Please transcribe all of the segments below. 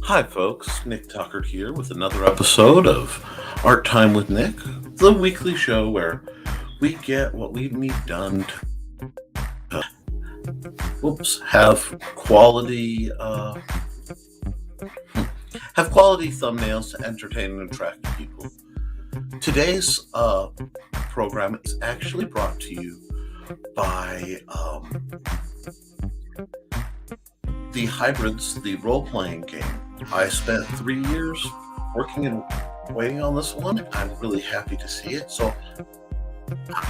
Hi, folks. Nick Tuckert here with another episode of Art Time with Nick, the weekly show where we get what we need done to have quality thumbnails to entertain and attract people. Today's program is actually brought to you by the Hybrids, the role-playing game. I spent 3 years working and waiting on this one. I'm really happy to see it. So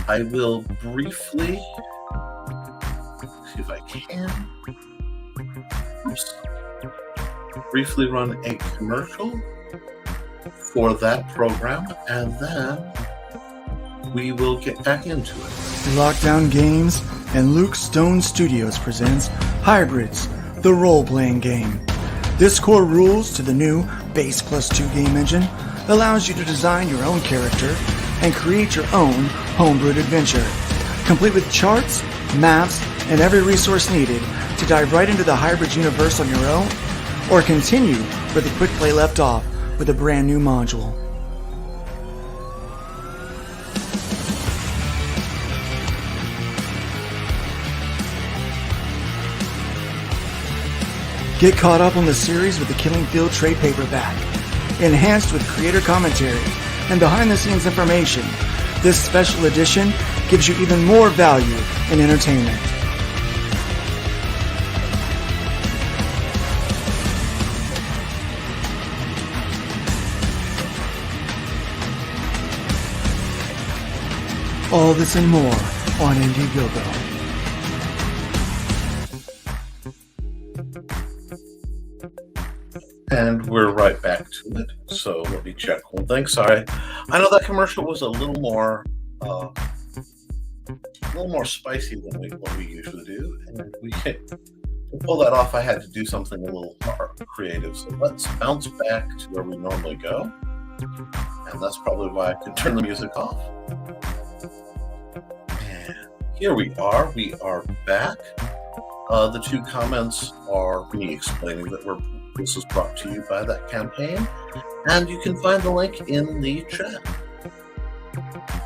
I will briefly see if I can. Briefly run a commercial for that program, and then we will get back into it. Lockdown Games and Luke Stone Studios presents Hybrids, the role-playing game. This core rules to the new Base Plus 2 game engine allows you to design your own character and create your own homebrewed adventure, complete with charts, maps, and every resource needed to dive right into the Hybrids universe on your own, or continue where the quick play left off with a brand new module. Get caught up on the series with the Killing Field trade paperback, enhanced with creator commentary and behind-the-scenes information. This special edition gives you even more value and entertainment. All this and more on Indiegogo. And we're right back to it. So let me check one thing. Sorry, I know that commercial was a little more spicy than what we usually do, and to pull that off, I had to do something a little more creative. So let's bounce back to where we normally go, and that's probably why I could turn the music off. And here we are. We are back. The two comments are me explaining that this is brought to you by that campaign, and you can find the link in the chat.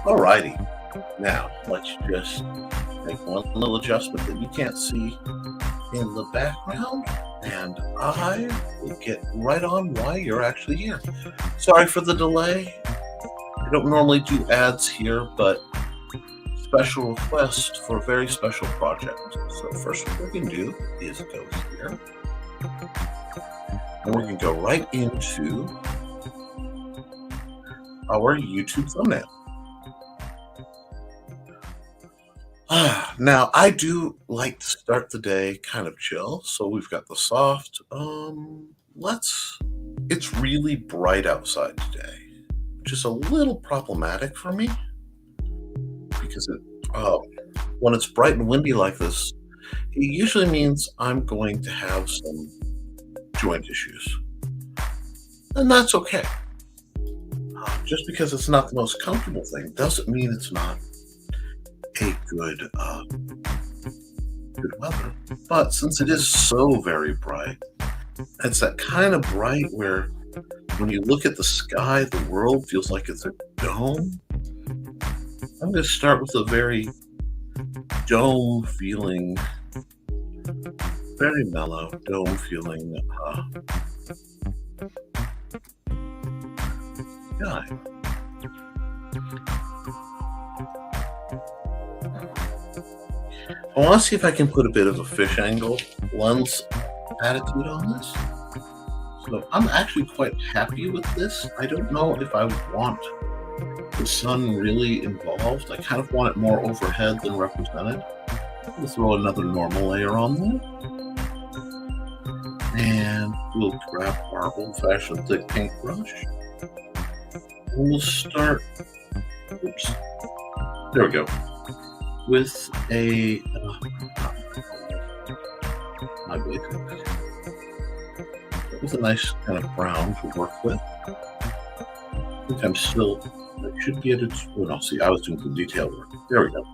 Alrighty, now let's just make one little adjustment that you can't see in the background, and I will get right on why you're actually here. Sorry for the delay. I don't normally do ads here, but special request for a very special project. So first what we can do is go here. And we're going to go right into our YouTube thumbnail. Now, I do like to start the day kind of chill. So we've got the soft. It's really bright outside today, which is a little problematic for me. Because when it's bright and windy like this, it usually means I'm going to have some joint issues, and that's okay. Just because it's not the most comfortable thing doesn't mean it's not a good weather. But since it is so very bright, it's that kind of bright where when you look at the sky, the world feels like it's a dome. I'm going to start with a very dome feeling, very mellow dome feeling guy. I want to see if I can put a bit of a fish angle lens attitude on this. So I'm actually quite happy with this. I don't know if I want the sun really involved. I kind of want it more overhead than represented. We'll throw another normal layer on there. And we'll grab our old-fashioned thick paintbrush. And we'll start, there we go, with a, with a nice kind of brown to work with. I think I should be able to, oh no, see, I was doing some detail work. There we go.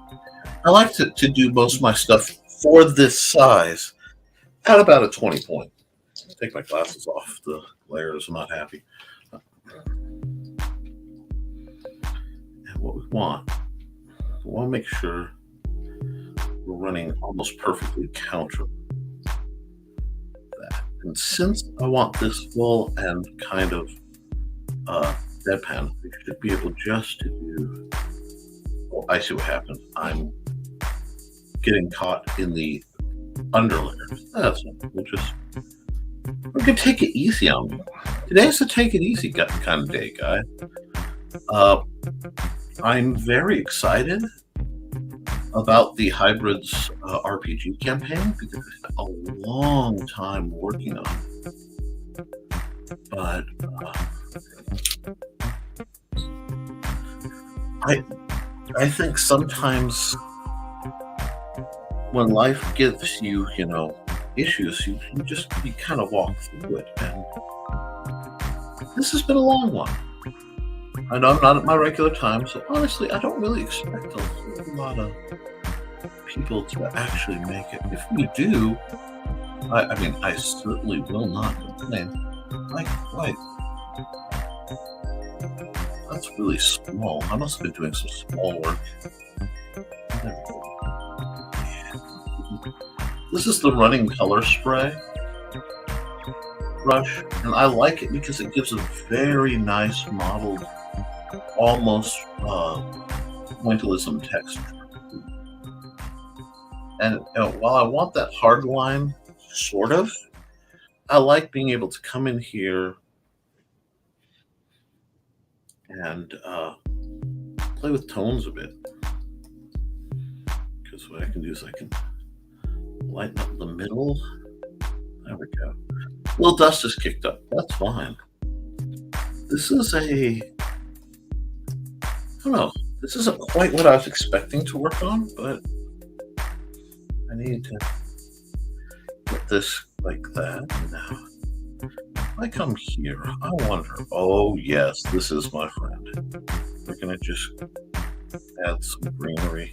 I like to do most of my stuff for this size at about a 20 point. take my glasses off. The glare is not happy. And what we want to make sure we're running almost perfectly counter that. And since I want this full and kind of deadpan, we should be able just to do. Oh, I see what happened. I'm getting caught in the underlayers. That's it. We're gonna take it easy on me. Today's a take it easy kind of day, guy. I'm very excited about the Hybrids RPG campaign because it's been a long time working on it. But I think sometimes when life gives you, issues, you kind of walk through it. And this has been a long one. I know I'm not at my regular time, so honestly, I don't really expect a whole lot of people to actually make it. If we do, I certainly will not complain. Like, that's really small. I must have been doing some small work. There we go. This is the running color spray brush, and I like it because it gives a very nice modeled, almost pointillism texture. And while I want that hard line, sort of, I like being able to come in here and play with tones a bit. Because what I can do is I can lighten up the middle. There we go. A little dust is kicked up. That's fine. This is I don't know. This isn't quite what I was expecting to work on, but I need to get this like that. Now, if I come here, I wonder. Oh, yes, this is my friend. We're going to just add some greenery.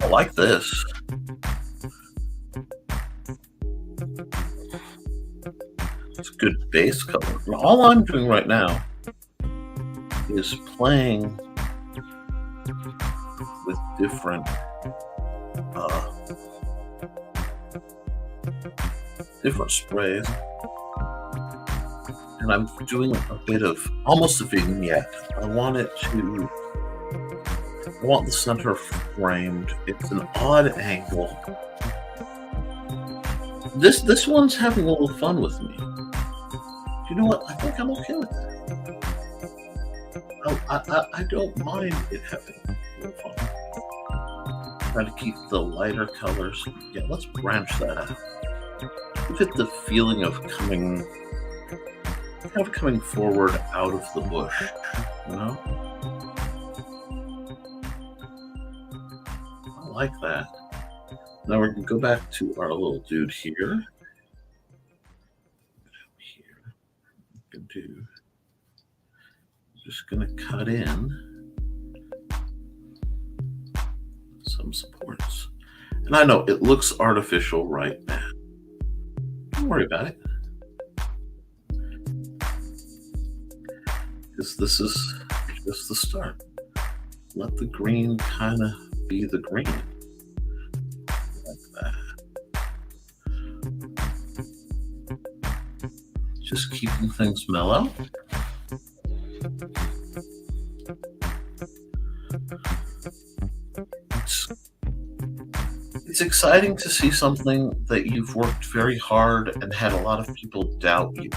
I like this. It's a good base color. All I'm doing right now is playing with different sprays, and I'm doing a bit of almost a vignette. I want the center framed. It's an odd angle. This one's having a little fun with me. You know what? I think I'm okay with that. I don't mind it having a little fun. Try to keep the lighter colors. Yeah, let's branch that out. Give it the feeling of coming forward out of the bush, I like that. Now we're going to go back to our little dude here. Just going to cut in some supports. And I know it looks artificial right now. Don't worry about it. Because this is just the start. Let the green kind of be the green. Like that. Just keeping things mellow. It's exciting to see something that you've worked very hard and had a lot of people doubt you.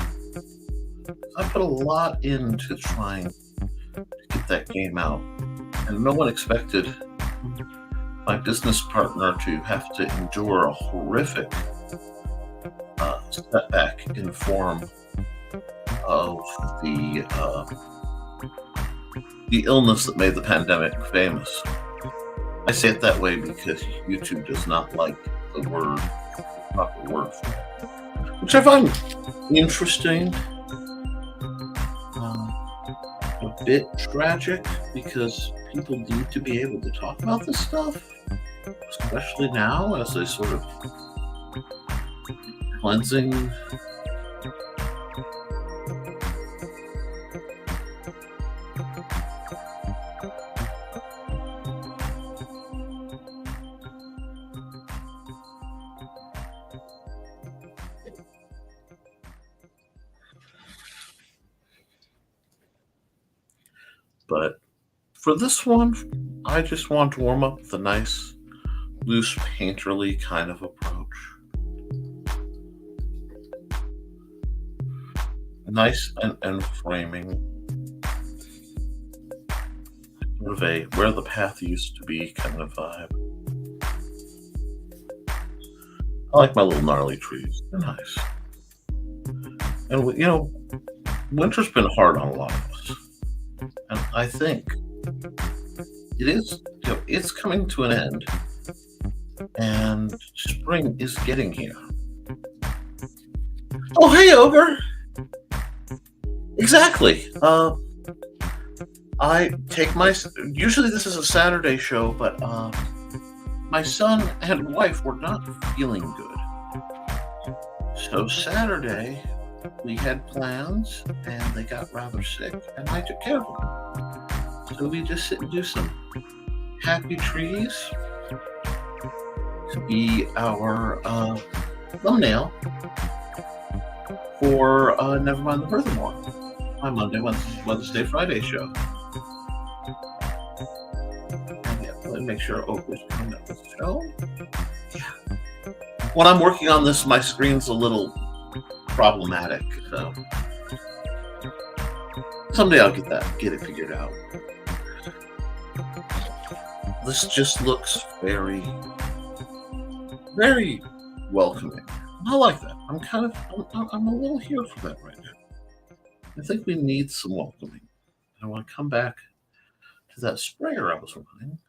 I put a lot into trying to get that game out, and no one expected my business partner to have to endure a horrific setback in the form of the illness that made the pandemic famous. I say it that way because YouTube does not like the proper word for it, which I find interesting, a bit tragic, because people need to be able to talk about this stuff. especially now as a sort of cleansing. But for this one, I just want to warm up with a nice, loose, painterly kind of approach. Nice and framing. Sort of a where the path used to be kind of vibe. I like my little gnarly trees. They're nice. And, winter's been hard on a lot of us. And I think it is, it's coming to an end. And spring is getting here. Oh, hey, Ogre! Exactly. I take usually this is a Saturday show, but my son and wife were not feeling good. So Saturday, we had plans, and they got rather sick, and I took care of them. So we just sit and do some happy trees to be our thumbnail for Nevermind the Furthermore, my Monday, Wednesday, Friday show. And yeah, let me make sure Oprah's coming up with the show. Yeah. When I'm working on this, my screen's a little problematic, so someday I'll get it figured out. This just looks very, very welcoming. I like that. I'm a little here for that right now. I think we need some welcoming. I want to come back to that sprayer I was running.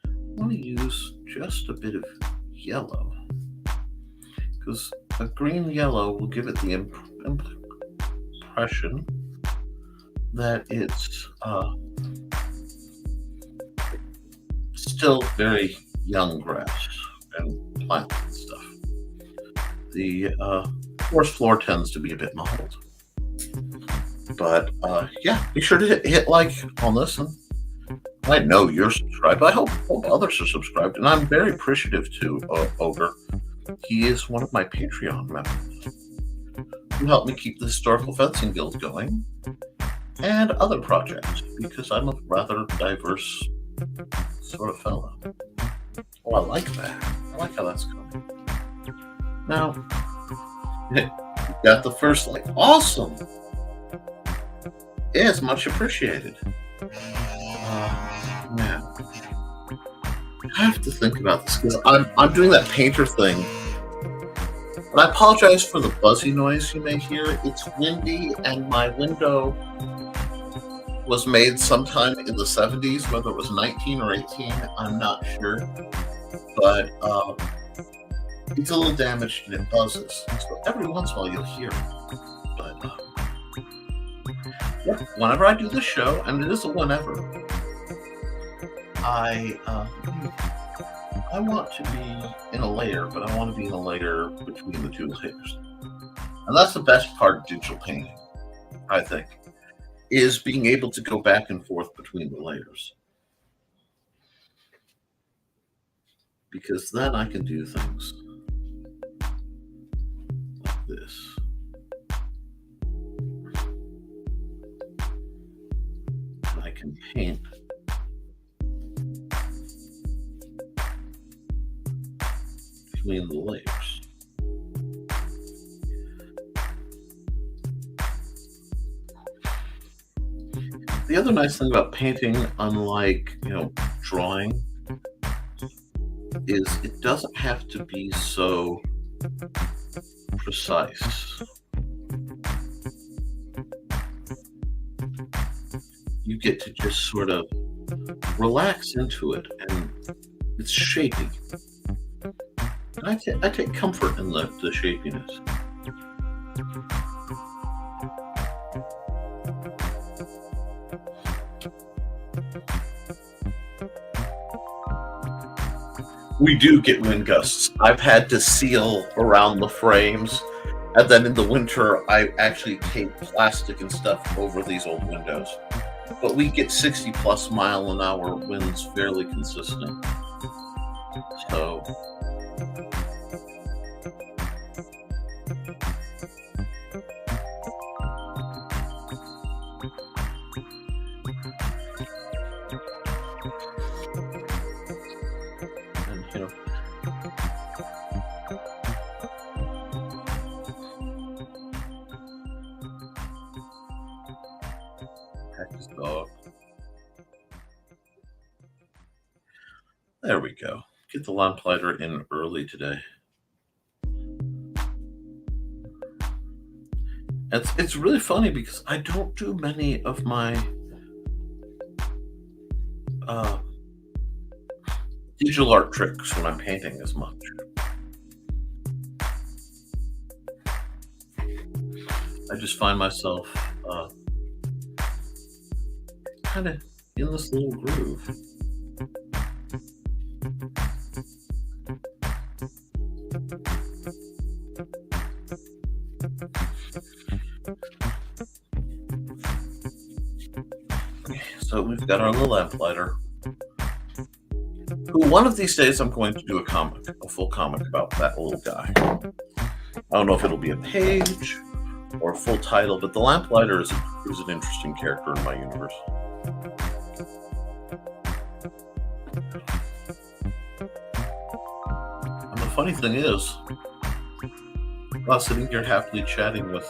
I want to use just a bit of yellow, because a green yellow will give it the impression that it's still very young grass and plants and stuff. The forest floor tends to be a bit mottled. But yeah, be sure to hit like on this. And I know you're subscribed. I hope others are subscribed. And I'm very appreciative to Ogre. He is one of my Patreon members who helped me keep the Historical Fencing Guild going and other projects, because I'm a rather diverse sort of fellow. Oh, I like that. I like how that's going. Now, you got the first like. Awesome. It's much appreciated. Man, I have to think about this, because I'm doing that painter thing. And I apologize for the buzzy noise you may hear. It's windy, and my window was made sometime in the 70s, whether it was 19 or 18, I'm not sure. But it's a little damaged and it buzzes. So every once in a while you'll hear it. But yeah, whenever I do the show, and it is a whenever, I want to be in a layer, but I want to be in a layer between the two layers. And that's the best part of digital painting, I think, is being able to go back and forth between the layers. Because then I can do things like this. And I can paint between the layers. The other nice thing about painting, unlike, drawing, is it doesn't have to be so precise. You get to just sort of relax into it, and it's shapy. And I take comfort in the shapiness. We do get wind gusts. I've had to seal around the frames, and then in the winter, I actually tape plastic and stuff over these old windows. But we get 60 plus mile an hour winds fairly consistent. So and heck is dog. There we go. Get the lamplighter in early today. It's really funny because I don't do many of my uh, digital art tricks when I'm painting as much. I just find myself kind of in this little groove. So we've got our little lamplighter, who one of these days I'm going to do a full comic about that little guy. I don't know if it'll be a page or a full title, but the lamplighter is an interesting character in my universe. And the funny thing is, while sitting here happily chatting with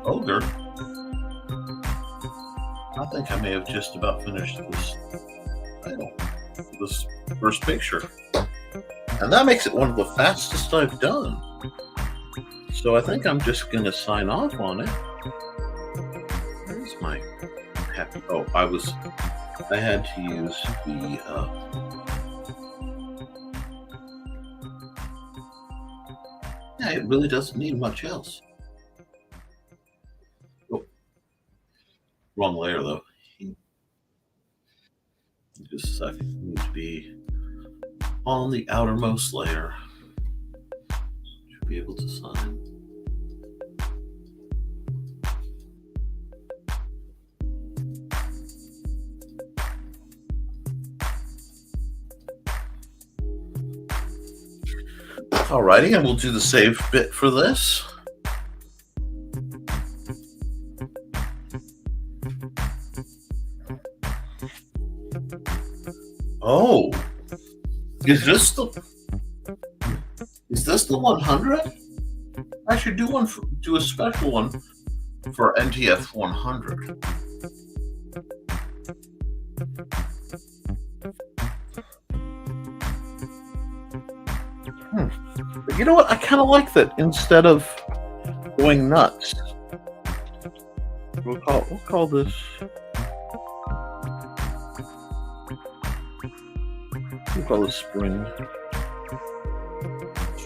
Ogre, I think I may have just about finished this title, this first picture. And that makes it one of the fastest I've done. So I think I'm just going to sign off on it. Where's my happy? Oh, I had to use the yeah, it really doesn't need much else. Oh, wrong layer though. Just a second. Need to be on the outermost layer. Should be able to sign. Alrighty, and we'll do the save bit for this. Oh, is this the 100? I should do a special one for NTF 100. But you know what? I kind of like that. Instead of going nuts, we'll call this. We'll call this spring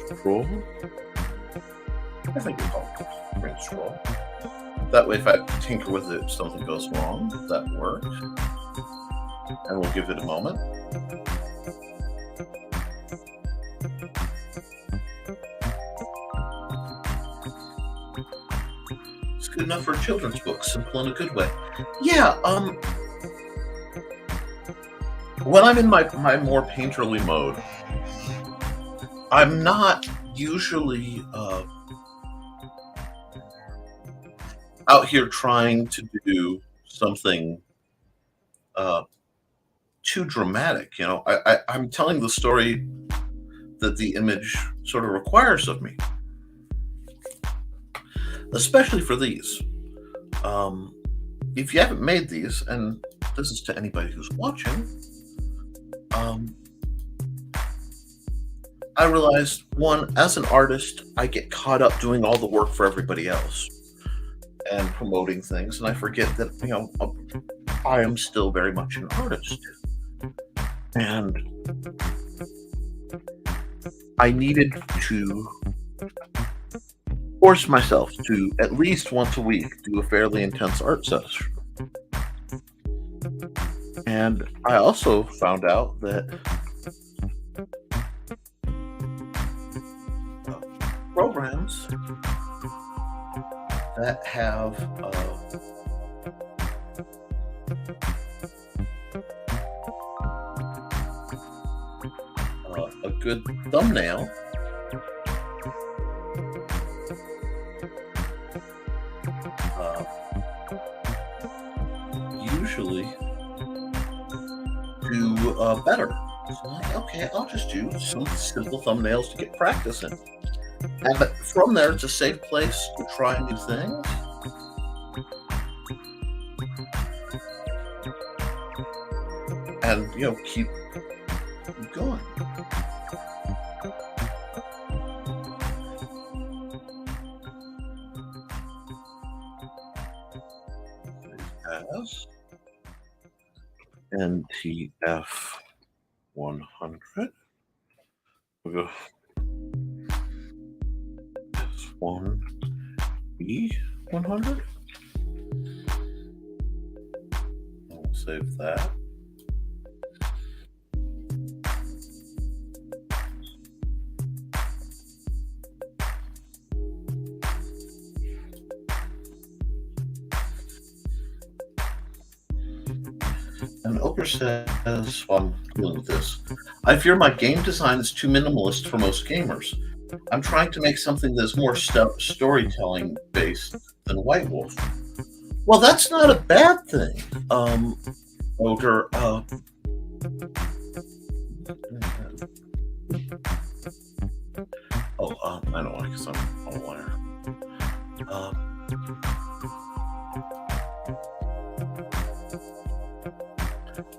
scroll. I think we'll call it spring scroll. That way, if I tinker with it, if something goes wrong, that works. And we'll give it a moment. It's good enough for a children's book, simple in a good way. Yeah, when I'm in my more painterly mode, I'm not usually out here trying to do something too dramatic. You know, I'm telling the story that the image sort of requires of me, especially for these. If you haven't made these, and this is to anybody who's watching, I realized, one, as an artist, I get caught up doing all the work for everybody else and promoting things, and I forget that, you know, I am still very much an artist. And I needed to force myself to at least once a week do a fairly intense art session. And I also found out that programs that have a good thumbnail uh, usually do better. So I'm like, okay, I'll just do some simple thumbnails to get practice in. And from there, it's a safe place to try new things. And, keep going. As NTF 100. We'll go S1B 100. We'll save that. And Oker says, while I'm dealing with this, I fear my game design is too minimalist for most gamers. I'm trying to make something that's more storytelling based than White Wolf. Well, that's not a bad thing, Oker. I don't like because I'm on wire.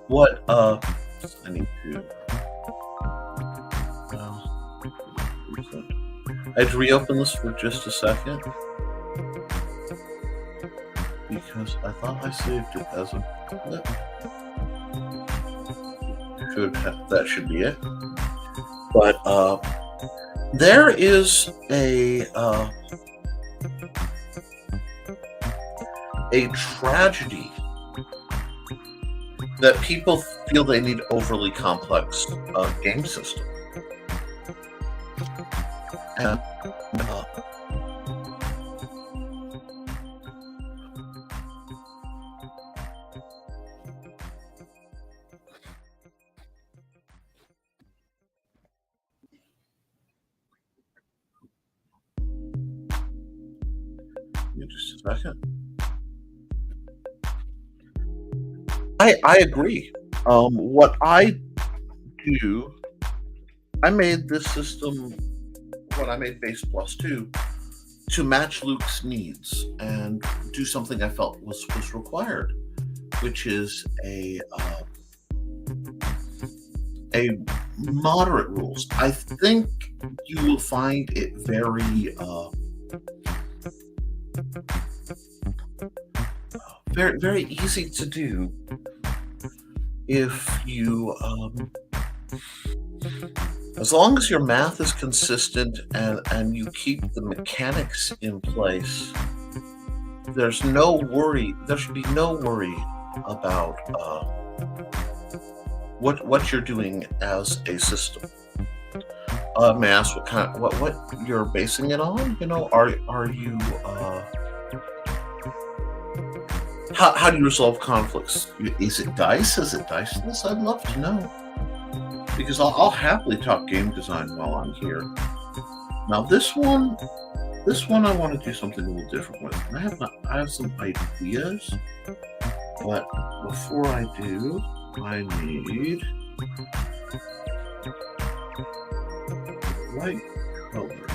What I need to I had to reopen this for just a second because I thought I saved it as a clip. That should be it. But there is a tragedy that people feel they need overly complex game system. And just a second. I agree. What I do, I made this system when I made Base Plus 2 to match Luke's needs and do something I felt was required, which is a moderate rules. I think you will find it very very easy to do if you as long as your math is consistent and you keep the mechanics in place. There should be no worry about what you're doing as a system. May I ask what you're basing it on? Are you how do you resolve conflicts? Is it dice? Is it diceless? I'd love to know, because I'll happily talk game design while I'm here. Now this one I want to do something a little different with. And I have some ideas, but before I do, I need white color.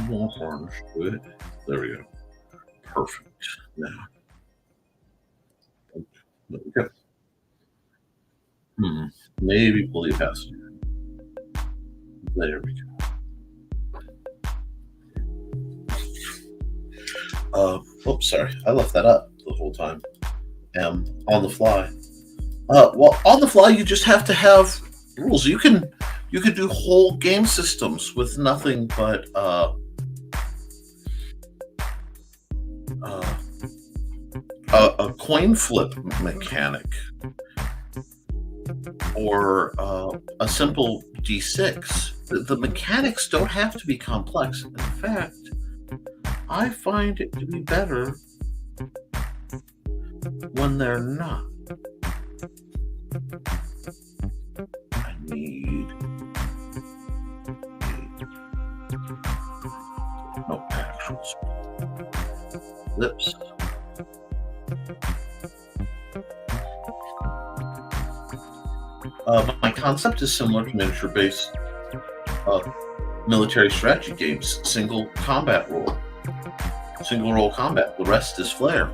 More orange to it. There we go. Perfect. Now, there we go. Maybe pull it past here. There we go. Oops, sorry. I left that up the whole time. On the fly. Well, on the fly, you just have to have rules. You can do whole game systems with nothing but uh, a coin flip mechanic or a simple d6. The mechanics don't have to be complex. In fact, I find it to be better when they're not. I need no actual lips. My concept is similar to miniature-based military strategy games. Single role combat. The rest is flair.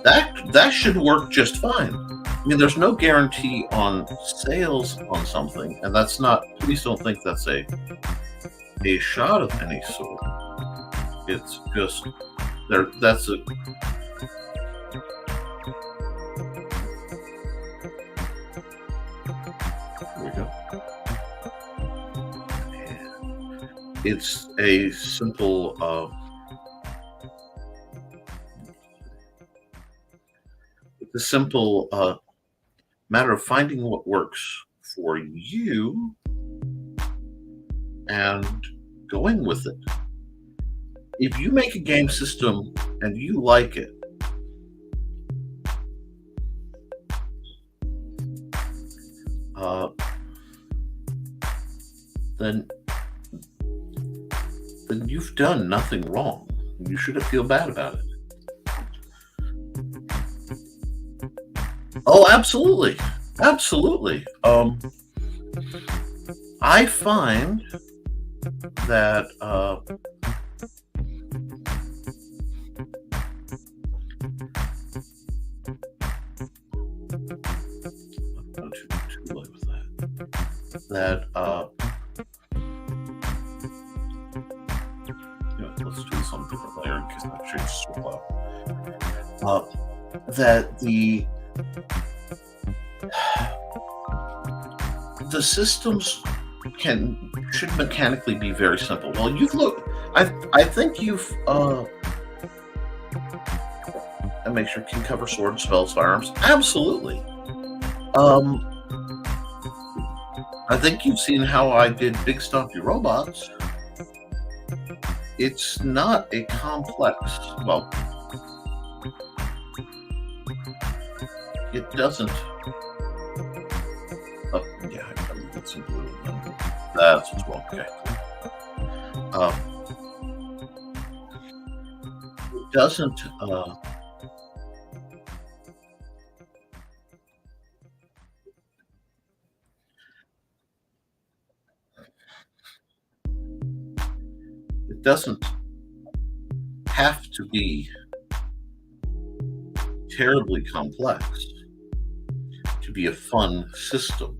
That should work just fine. I mean, there's no guarantee on sales on something, and that's not. Please don't think that's a shot of any sort. It's just there. That's a. Here we go. It's a simple. The simple matter of finding what works for you and going with it. If you make a game system and you like it, then you've done nothing wrong. You shouldn't feel bad about it. Oh, absolutely. Absolutely. I find that not too late with that. Let's do something different later because that changes so low. That the systems should mechanically be very simple. Well, I think you've and make sure can cover swords, spells, firearms. Absolutely. I think you've seen how I did Big Stompy Robots. It's not a complex. Well, it doesn't. Yeah, I gotta get some blue. That's what's wrong. Okay. It doesn't. It doesn't have to be terribly complex to be a fun system.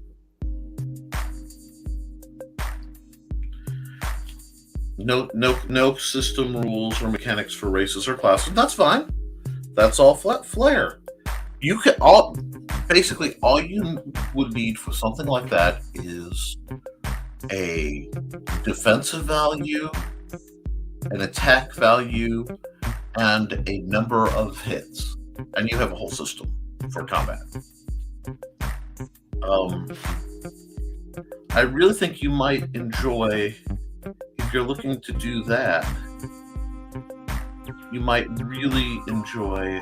No system rules or mechanics for races or classes. That's fine. That's all flair. You can basically all you would need for something like that is a defensive value, an attack value, and a number of hits, and you have a whole system for combat. I really think you might enjoy, if you're looking to do that, you might really enjoy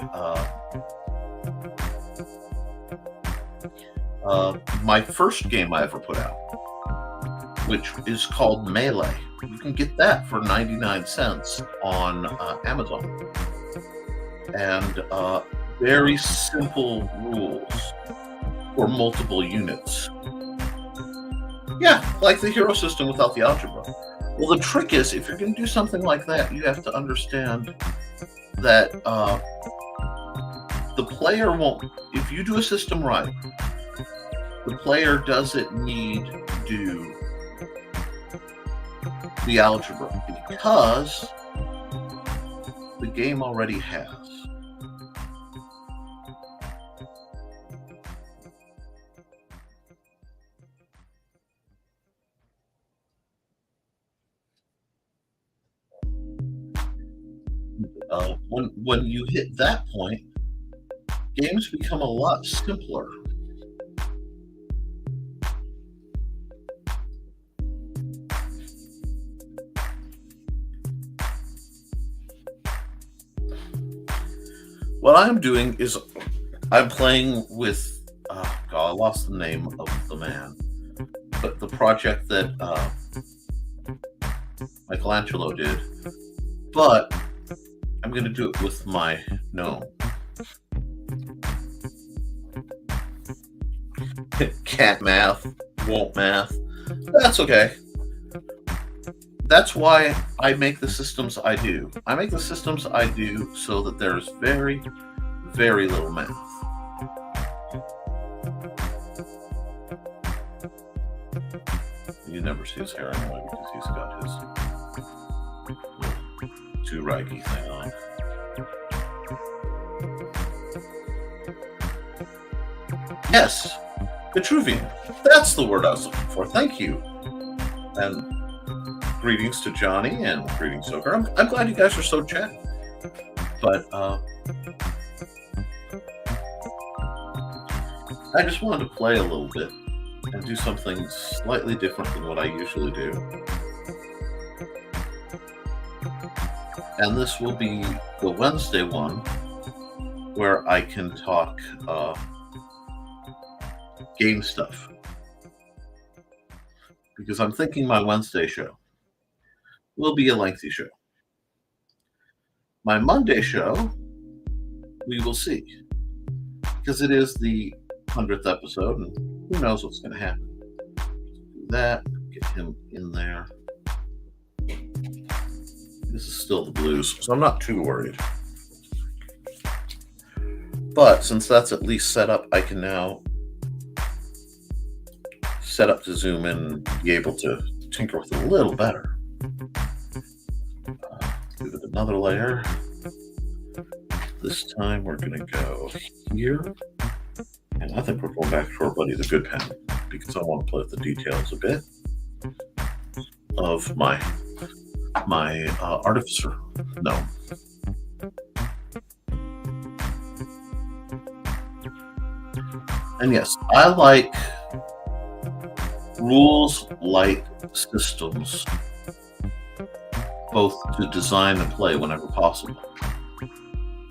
my first game I ever put out, which is called Melee. You can get that for 99 cents on Amazon. And very simple rules for multiple units. Yeah, like the hero system without the algebra. Well, the trick is, if you're going to do something like that, you have to understand that the player won't, if you do a system right, the player doesn't need to do the algebra because the game already has. When you hit that point, games become a lot simpler. What I'm doing is I'm playing with, God, I lost the name of the man, but the project that Michelangelo did, but I'm going to do it with my gnome. Can't math, won't math. That's okay. That's why I make the systems I do. I make the systems I do so that there's very, very little math. You never see his hair anyway because he's got his do-raggy thing on. Yes, Vitruvian. That's the word I was looking for. Thank you. And greetings to Johnny and greetings to her. I'm glad you guys are so chatty. But I just wanted to play a little bit and do something slightly different than what I usually do. And this will be the Wednesday one where I can talk game stuff. Because I'm thinking my Wednesday show will be a lengthy show. My Monday show, we will see. Because it is the 100th episode, and who knows what's going to happen. Do that, get him in there. This is still the blues, so I'm not too worried. But since that's at least set up, I can now set up to zoom in and be able to tinker with it a little better. Give it another layer. This time we're going to go here. And I think we're going back to our buddy the Good Pen because I want to play with the details a bit of my artificer gnome. And yes, I like rules light systems, both to design and play whenever possible.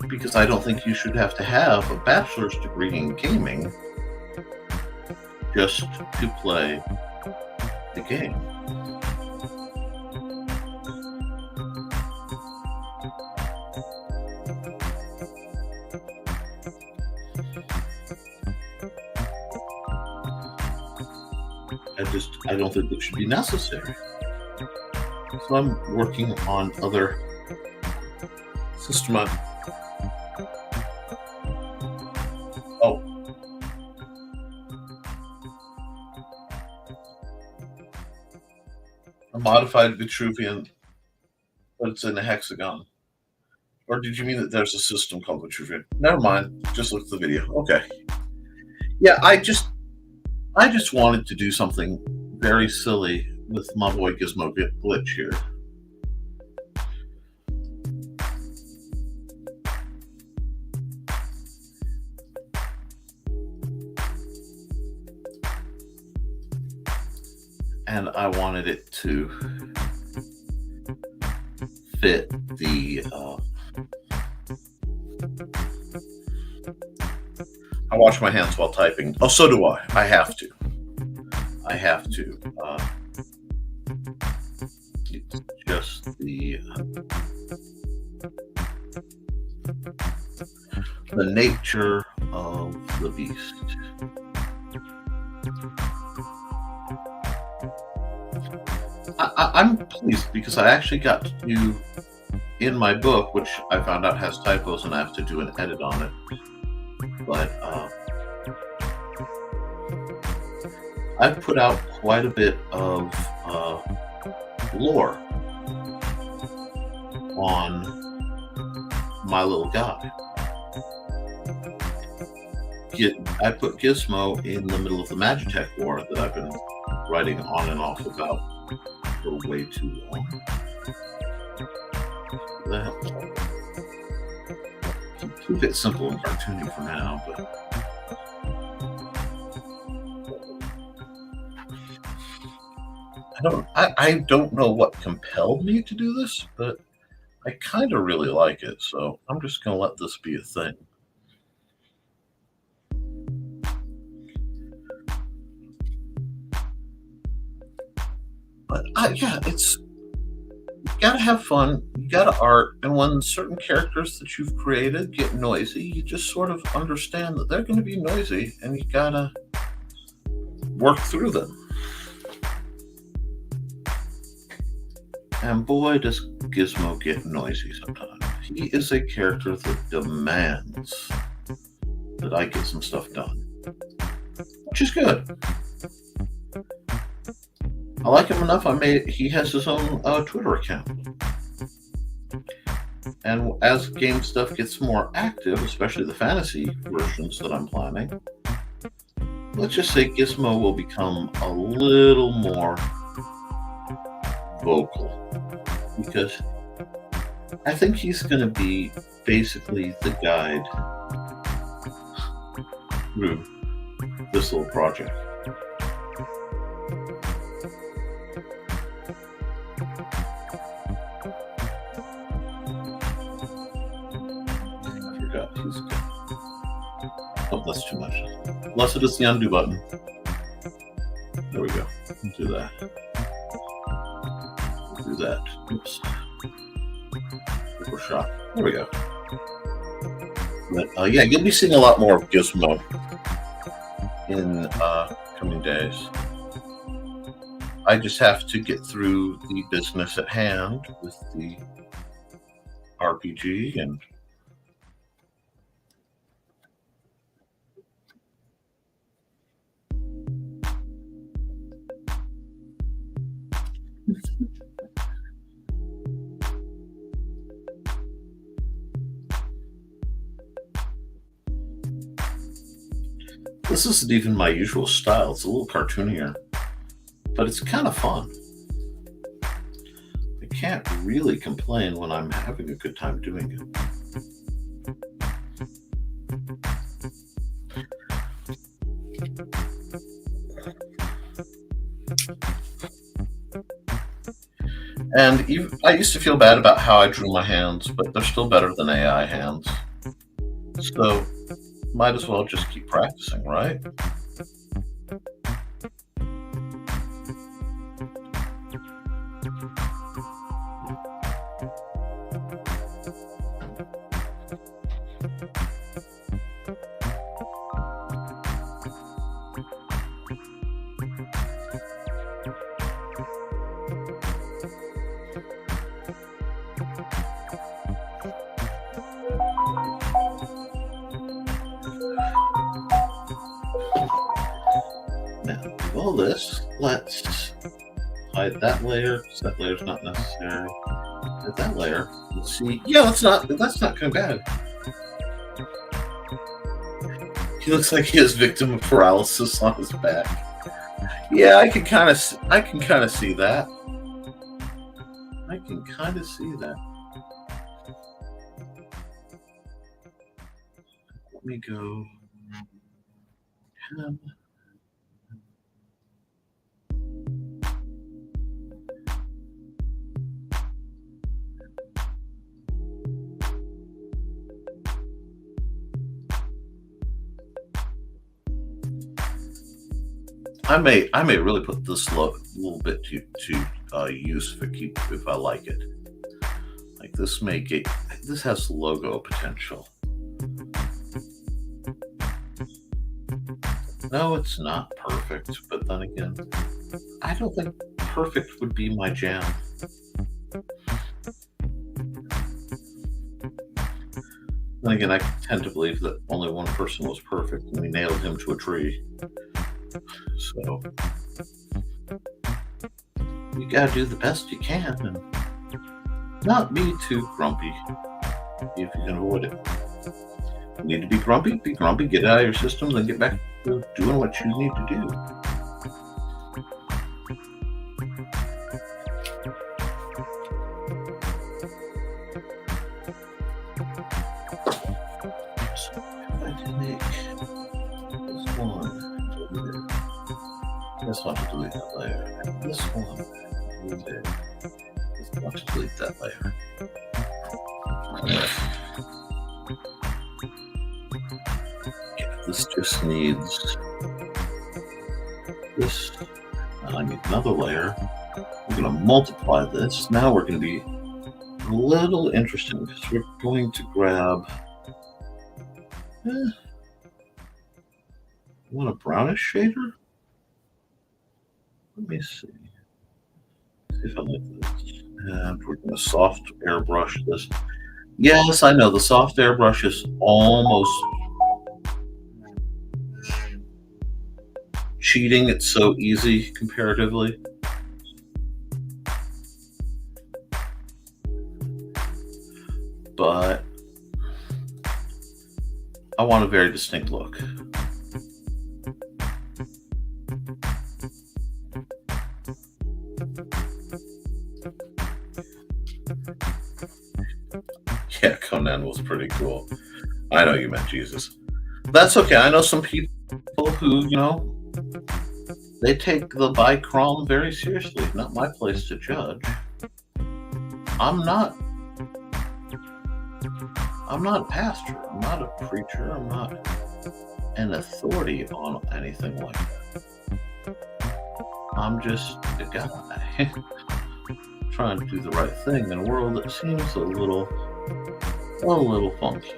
Because I don't think you should have to have a bachelor's degree in gaming just to play the game. I don't think it should be necessary. So I'm working on other systematic. Oh. A modified Vitruvian, but it's in a hexagon. Or did you mean that there's a system called Vitruvian? Never mind. Just look at the video. Okay. Yeah, I just wanted to do something very silly with my boy Gizmo Glitch here. And I wanted it to fit the I wash my hands while typing. Oh, so do I. I have to. It's just the nature of the beast. I'm pleased because I actually got to, in my book, which I found out has typos and I have to do an edit on it, but I've put out quite a bit of lore on my little guy. I put Gizmo in the middle of the Magitech War that I've been writing on and off about for way too long. Keep it simple and cartoony for now, but I don't know what compelled me to do this, but I kind of really like it, so I'm just gonna let this be a thing. But yeah, it's you gotta have fun, you gotta art, and when certain characters that you've created get noisy, you just sort of understand that they're going to be noisy, and you gotta work through them. And boy, does Gizmo get noisy sometimes. He is a character that demands that I get some stuff done, which is good. I like him enough. He has his own Twitter account, and as game stuff gets more active, especially the fantasy versions that I'm planning, let's just say Gizmo will become a little more vocal, because I think he's going to be basically the guide through this little project. Oh, that's too much. Unless it is the undo button. There we go. Do that. Do that. Oops. Overshot. There we go. But, yeah, you'll be seeing a lot more of Gizmo in coming days. I just have to get through the business at hand with the RPG and this isn't even my usual style. It's a little cartoonier, but it's kind of fun. I can't really complain when I'm having a good time doing it. And I used to feel bad about how I drew my hands, but they're still better than AI hands. So might as well just keep practicing, right? All this, let's hide that layer because that layer's not necessary. Hide that layer. Let's see. Yeah, that's not kind of bad. He looks like he has victim of paralysis on his back. Yeah, I can kind of see that. I can kind of see that. Let me go. I may really put this little bit to use if I like it. Like this this has logo potential. No, it's not perfect, but then again, I don't think perfect would be my jam. Then again, I tend to believe that only one person was perfect, and we nailed him to a tree. So you gotta do the best you can and not be too grumpy if you can avoid it. You need to be grumpy, get it out of your system, then get back to doing what you need to do. just want to delete that layer. And this one, delete it. Just want to delete that layer. Yeah, this just needs this. I need another layer. We're going to multiply this. Now we're going to be a little interesting because we're going to grab. Want a brownish shader? Let me see. See if I like this. And we're going to soft airbrush this. Yes, I know the soft airbrush is almost cheating. It's so easy comparatively. But I want a very distinct look. Yeah, Conan was pretty cool. I know you meant Jesus. That's okay. I know some people who, they take the bicrom very seriously. Not my place to judge. I'm not a pastor. I'm not a preacher. I'm not an authority on anything like that. I'm just a guy trying to do the right thing in a world that seems a little funky.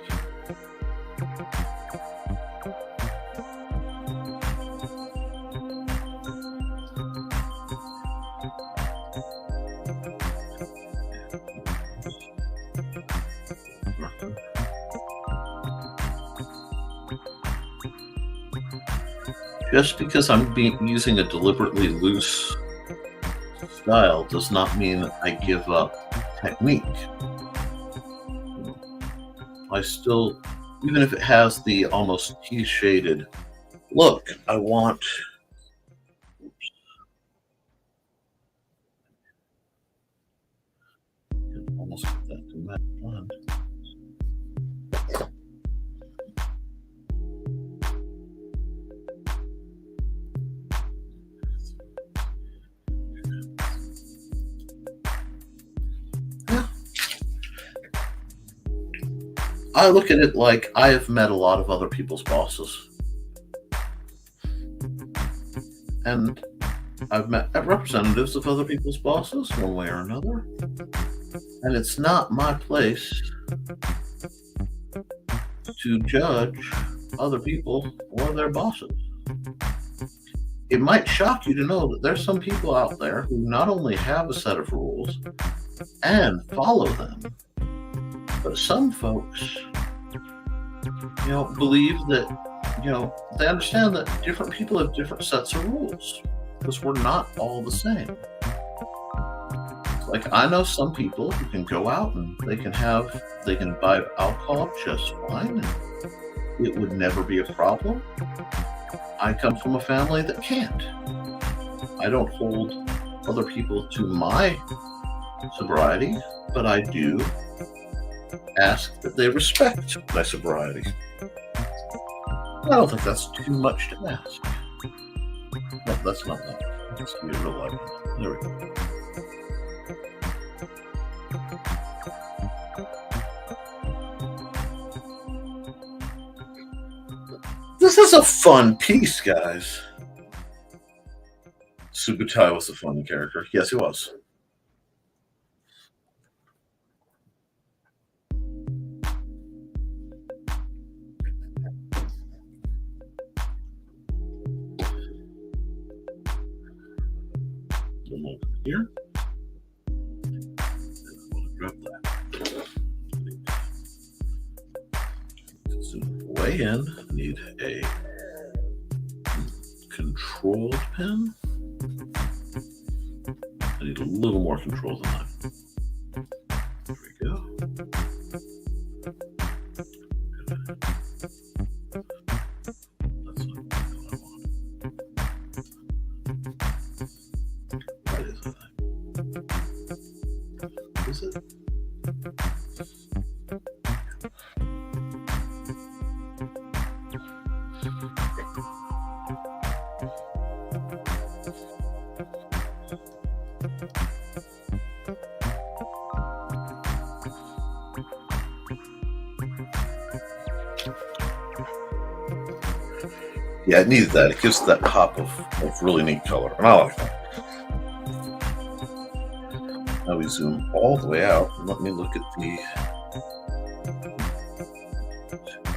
Just because I'm using a deliberately loose style does not mean I give up technique. I still, even if it has the almost tea-shaded look, I want. Almost get that to matte blend. I look at it like I have met a lot of other people's bosses. And I've met representatives of other people's bosses one way or another. And it's not my place to judge other people or their bosses. It might shock you to know that there's some people out there who not only have a set of rules and follow them, but some folks, believe that, they understand that different people have different sets of rules because we're not all the same. Like, I know some people who can go out and they can buy alcohol just fine, and it would never be a problem. I come from a family that can't. I don't hold other people to my sobriety, but I do ask that they respect my sobriety. I don't think that's too much to ask. No, that's not that. Let's be real life. There we go. This is a fun piece, guys. Subutai was a fun character. Yes, he was. Here. Grab that. Zoom way in. I need a controlled pen. I need a little more control than that. There we go. That's not what I want. That is a thing. Is it? Yeah, it needed that. It gives that pop of really neat color. And I like that. Now we zoom all the way out and let me look at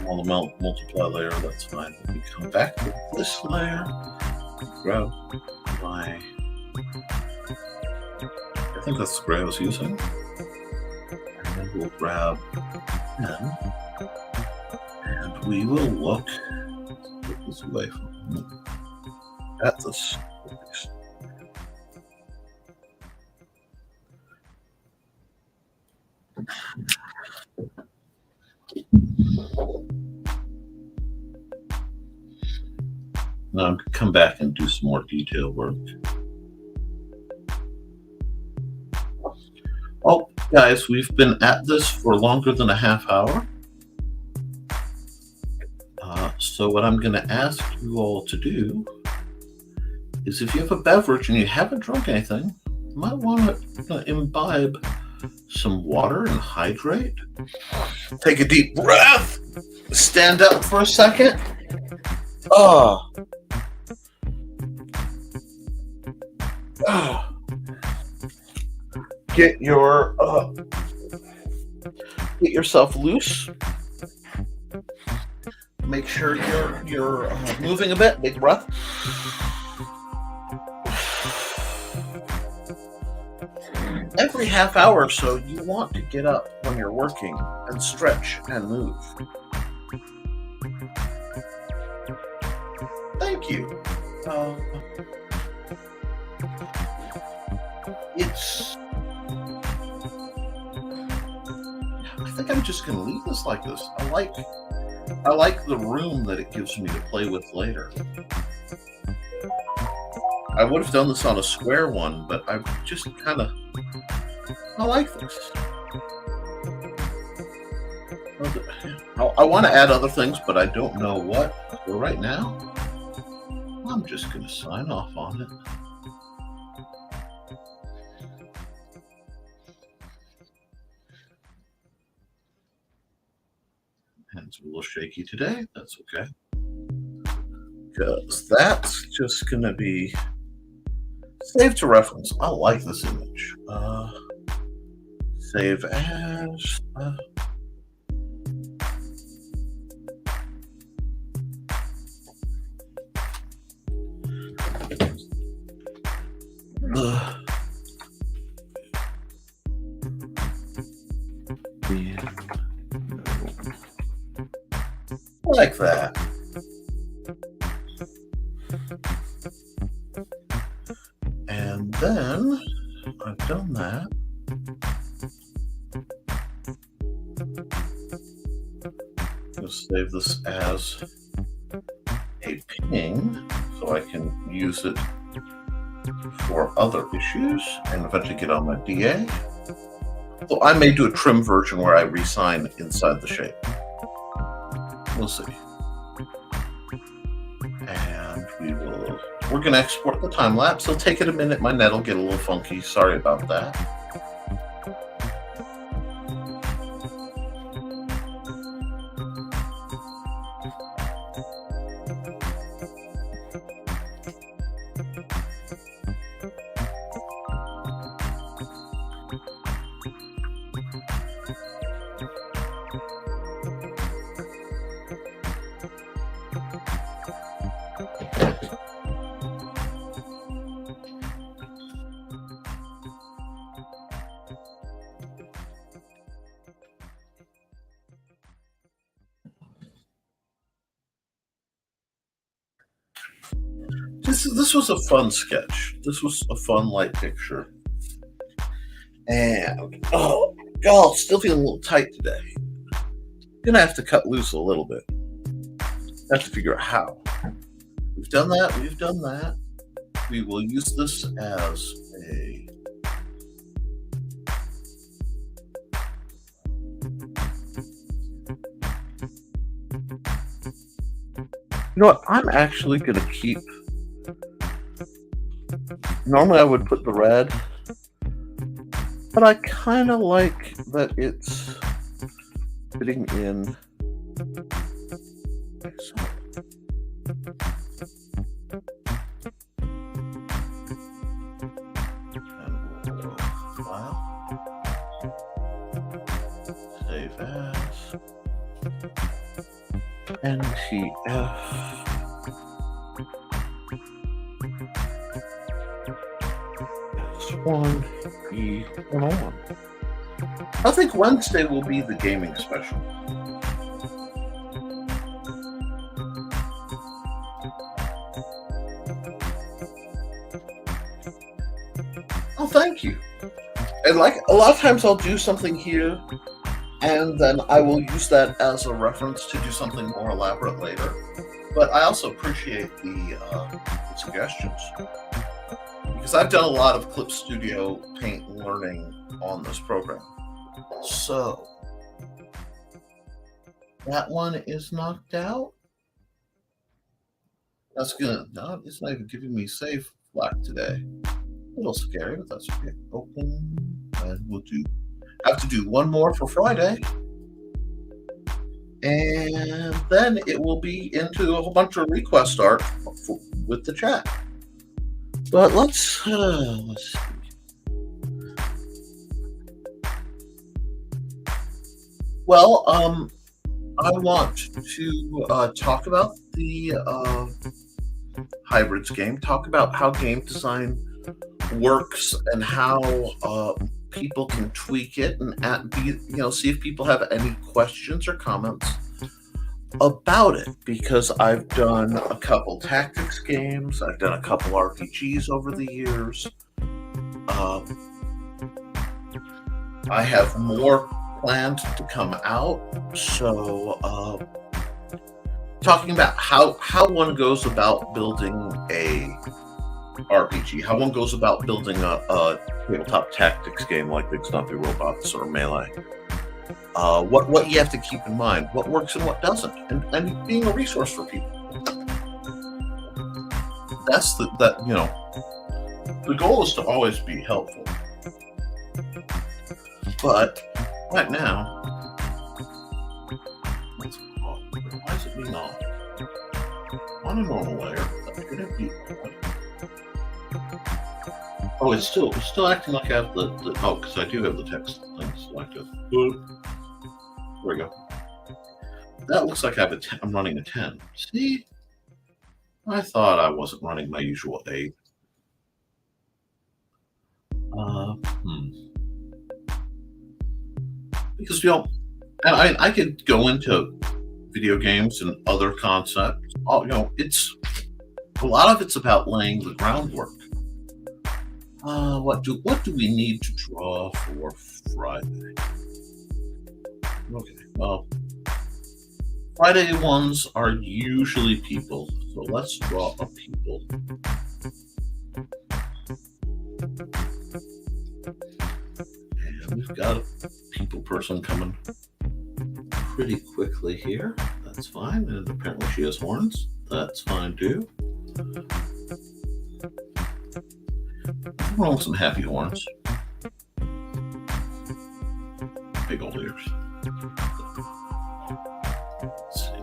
on the multiply layer. That's fine. Let me come back to this layer, grab my, I think that's the gray I was using, and then we'll grab pen, and we will look this away from at this. Now I'm going to come back and do some more detail work. Oh, guys, we've been at this for longer than a half hour. So what I'm going to ask you all to do is, if you have a beverage and you haven't drunk anything, you might want to imbibe some water and hydrate. Take a deep breath. Stand up for a second. Get yourself loose. Make sure you're moving a bit. Big breath. Every half hour or so, you want to get up when you're working and stretch and move. Thank you. I think I'm just going to leave this like this. I like the room that it gives me to play with later. I would have done this on a square one, but I just I like this. I want to add other things, but I don't know what. So right now, I'm just going to sign off on it. Hands are a little shaky today. That's okay. Because that's just going to be save to reference. I like this image. Save as. Like that. And then I've done that. I'll save this as a ping so I can use it for other issues and eventually get on my DA. So I may do a trim version where I resign inside the shape. We'll see. And we're going to export the time lapse. It'll take it a minute. My net will get a little funky. Sorry about that. This was a fun sketch. This was a fun light picture. And, oh, God, still feeling a little tight today. Gonna have to cut loose a little bit. Have to figure out how. We've done that. We've done that. We will use this as a... You know what? I'm actually going to keep... Normally I would put the red, but I kind of like that it's fitting in. NTF S1 E101. I think Wednesday will be the gaming special. Oh, thank you. And like a lot of times I'll do something here and then I will use that as a reference to do something more elaborate later. But I also appreciate the suggestions because I've done a lot of Clip Studio Paint learning on this program. So that one is knocked out. That's good. No, it's not even giving me save flag today. A little scary, but that's okay. Open, and we'll have to do one more for Friday. And then it will be into a whole bunch of request art with the chat. But let's see. Well, I want to talk about the hybrids game, talk about how game design works and how people can tweak it and see if people have any questions or comments about it, because I've done a couple tactics games, I've done a couple RPGs over the years. I have more planned to come out, so talking about how one goes about building a RPG, how one goes about building a tabletop tactics game like Big Stumpy Robots or Melee. What you have to keep in mind, what works and what doesn't, and being a resource for people. That's the goal is to always be helpful. But right now, why is it being off? On a normal layer, could it be? Oh, it's still acting like I have the because I do have the text thing selected. There we go. That looks like I'm running a 10. See? I thought I wasn't running my usual 8. Because and I could go into video games and other concepts. It's a lot of it's about laying the groundwork. What do we need to draw for Friday? Okay, well, Friday ones are usually people, so let's draw a people. And we've got a people person coming pretty quickly here. That's fine, and apparently she has horns. That's fine too. I'm rolling some happy horns. Big old ears. Let's see.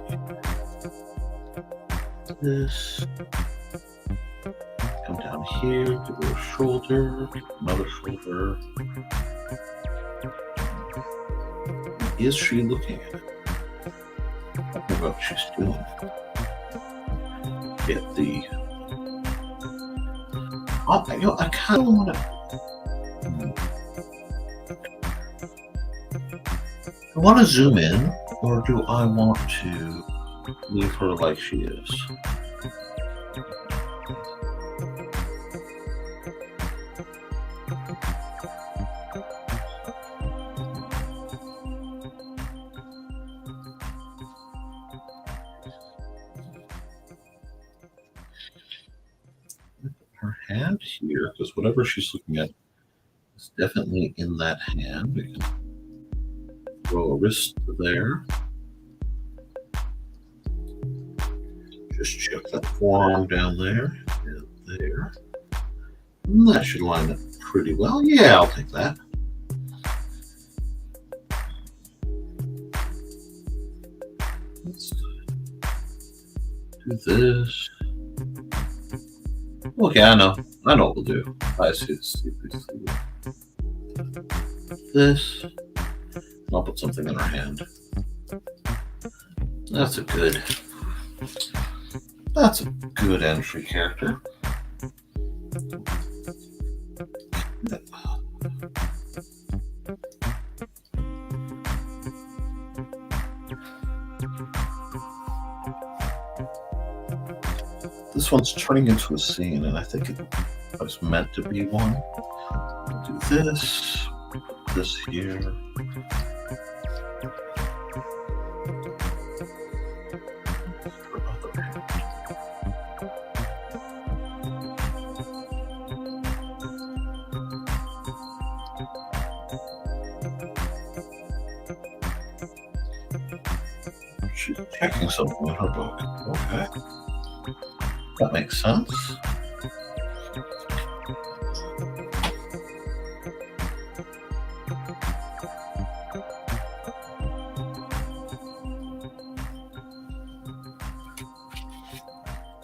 This. Come down here, give her a shoulder, another shoulder. Is she looking at it? I don't know what she's doing. Get the. I kind of want to. I want to zoom in, or do I want to leave her like she is? Her hand here, because whatever she's looking at is definitely in that hand. We can throw a wrist there. Just check that forearm down there and there. And that should line up pretty well. Yeah, I'll take that. Let's do this. Okay, I know what we'll do. I see this. I'll put something in her hand. That's a good. That's a good entry character. This one's turning into a scene, and I think it was meant to be one. We'll do this here. She's checking something in her book. Okay. That makes sense.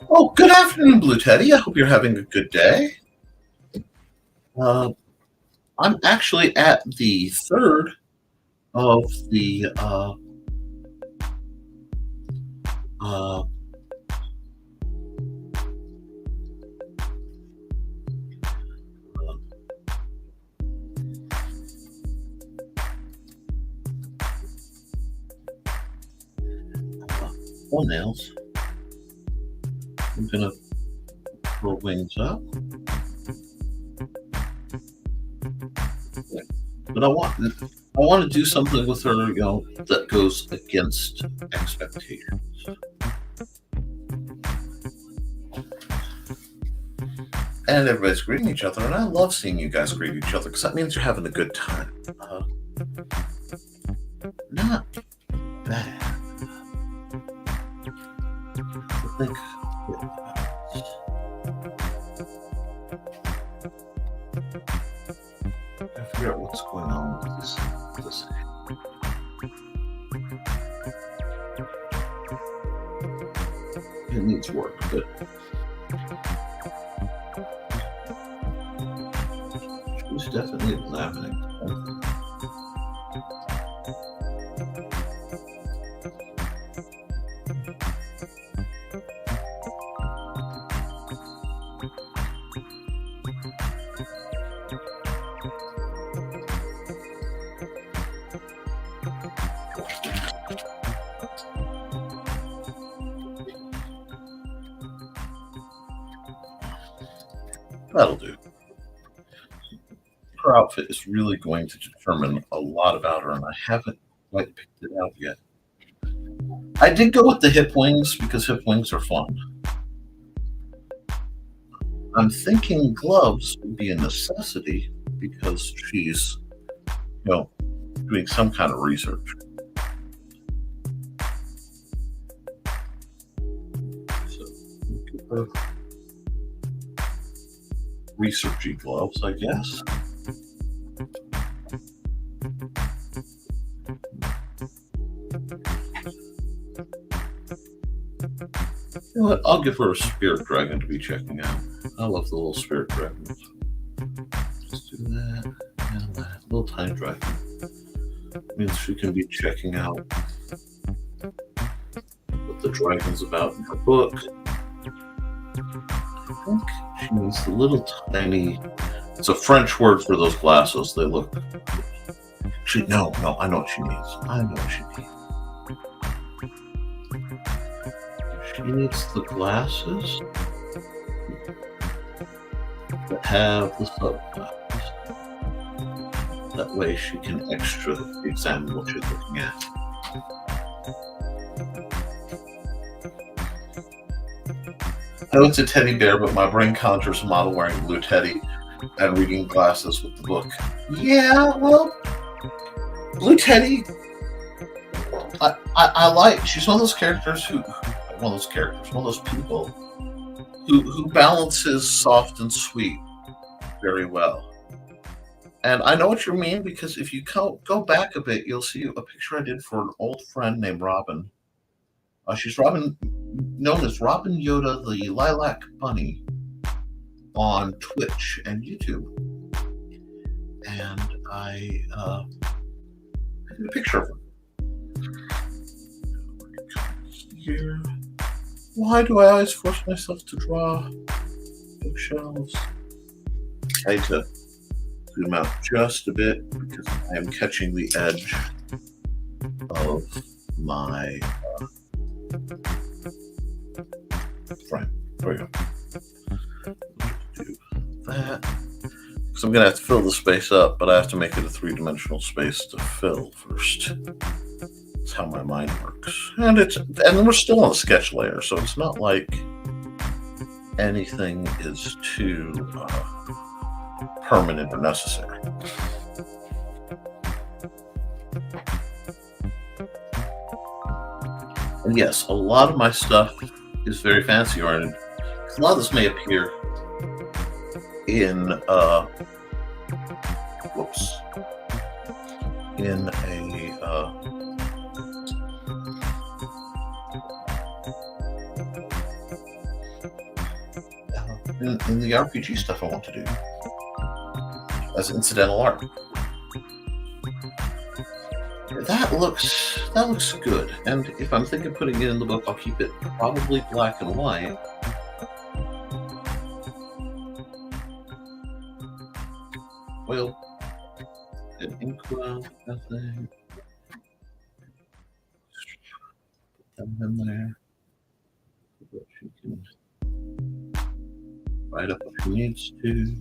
Oh, good afternoon, Blue Teddy. I hope you're having a good day. I'm actually at the third of the nails. I'm gonna roll wings up. But I want to do something with her, that goes against expectations. And everybody's greeting each other, and I love seeing you guys greet each other because that means you're having a good time. Not bad. I think. I figure out what's going on with this. It needs work, but she's definitely examining. That'll do. Her outfit is really going to determine a lot about her, and I haven't quite picked it out yet. I did go with the hip wings because hip wings are fun. I'm thinking gloves would be a necessity because she's, doing some kind of research. So, give her researchy gloves, I guess. You know what? I'll give her a spirit dragon to be checking out. I love the little spirit dragons. Let's do that and that. Little tiny dragon. Means she can be checking out what the dragon's about in her book. I think she needs the little tiny. It's a French word for those glasses. They look. No, I know what she means. She needs the glasses that have the subtitles. That way she can extra examine what she's looking at. I know it's a teddy bear, but my brain conjures a model wearing blue teddy and reading glasses with the book. Yeah, well, Blue Teddy, I like. She's one of those people who balances soft and sweet very well. And I know what you mean because if you go back a bit, you'll see a picture I did for an old friend named Robin. She's Robin, known as Robin Yoda, the Lilac Bunny, on Twitch and YouTube. And I did a picture of her. here. Why do I always force myself to draw bookshelves? I need to zoom out just a bit because I am catching the edge of my frame. There we go. Do that. Because I'm going to have to fill the space up, but I have to make it a three-dimensional space to fill first. That's how my mind works. And we're still on the sketch layer, so it's not like anything is too permanent or necessary. And yes, a lot of my stuff is very fancy oriented. A lot of this may appear in in the RPG stuff I want to do as incidental art. That looks good, and if I'm thinking of putting it in the book, I'll keep it probably black and white. Well, an inkwell, I think. Put them in there. She can write up what she needs to.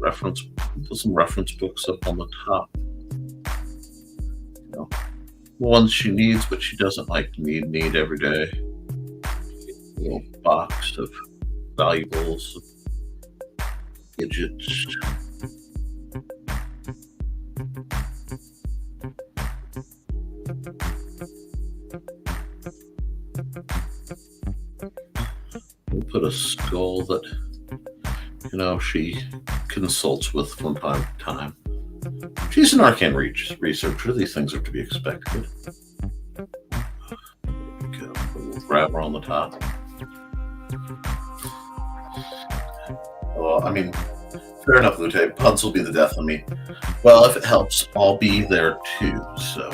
Put some reference books up on the top. You know, the ones she needs, but she doesn't like need every day. A little box of valuables, gadgets. We'll put a skull that, she consults with from time to time. She's an arcane researcher. These things are to be expected. Go. We'll grab her on the top. Well, fair enough, Lute. Puns will be the death of me. Well, if it helps, I'll be there too. So,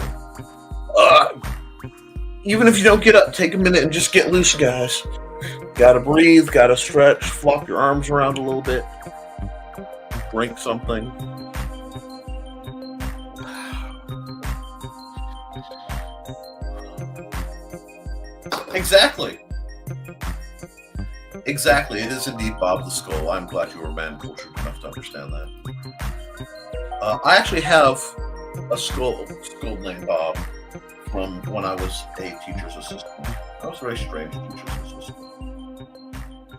even if you don't get up, take a minute and just get loose, guys. Gotta breathe, gotta stretch, flop your arms around a little bit, drink something. Exactly. It is indeed Bob the Skull. I'm glad you were man-cultured enough to understand that. I actually have a skull named Bob from when I was a teacher's assistant. I was a very strange teacher's assistant.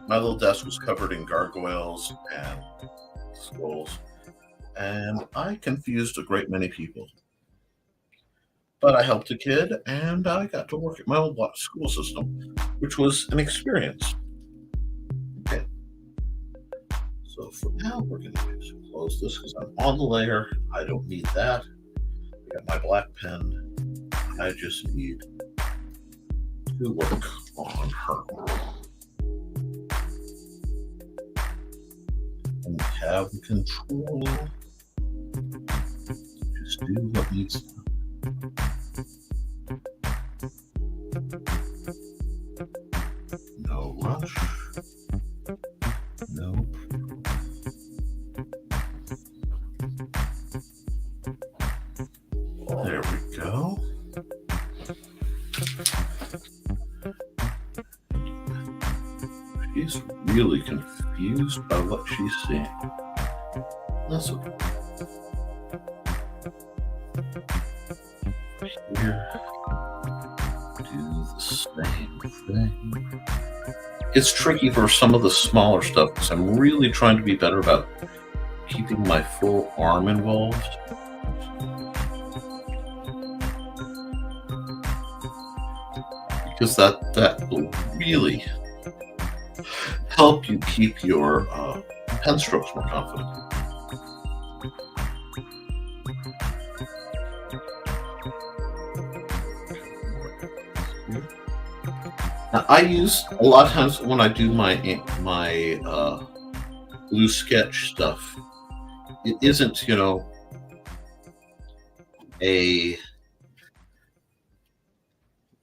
My little desk was covered in gargoyles and skulls, and I confused a great many people. But I helped a kid, and I got to work at my old school system, which was an experience. Okay. So for now, we're going to close this because I'm on the layer. I don't need that. I got my black pen. I just need to work on her. And have control. Just do what needs to happen. No rush. No. There we go. She's really confused by what she's seeing. That's okay. Here, do the same thing. It's tricky for some of the smaller stuff because I'm really trying to be better about keeping my full arm involved. Because that will really help you keep your pen strokes more confident. Now, I use a lot of times when I do my blue sketch stuff, it isn't, a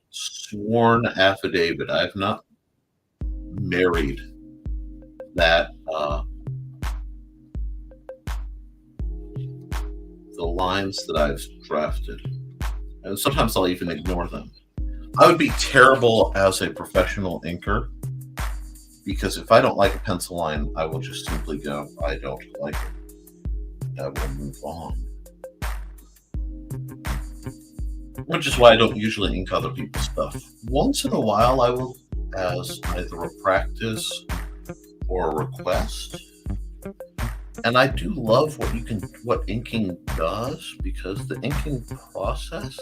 sworn affidavit. I've not married that the lines that I've drafted, and sometimes I'll even ignore them. I would be terrible as a professional inker because if I don't like a pencil line, I will just simply go, I don't like it. I will move on. Which is why I don't usually ink other people's stuff. Once in a while, I will, as either a practice or a request. And I do love what inking does, because the inking process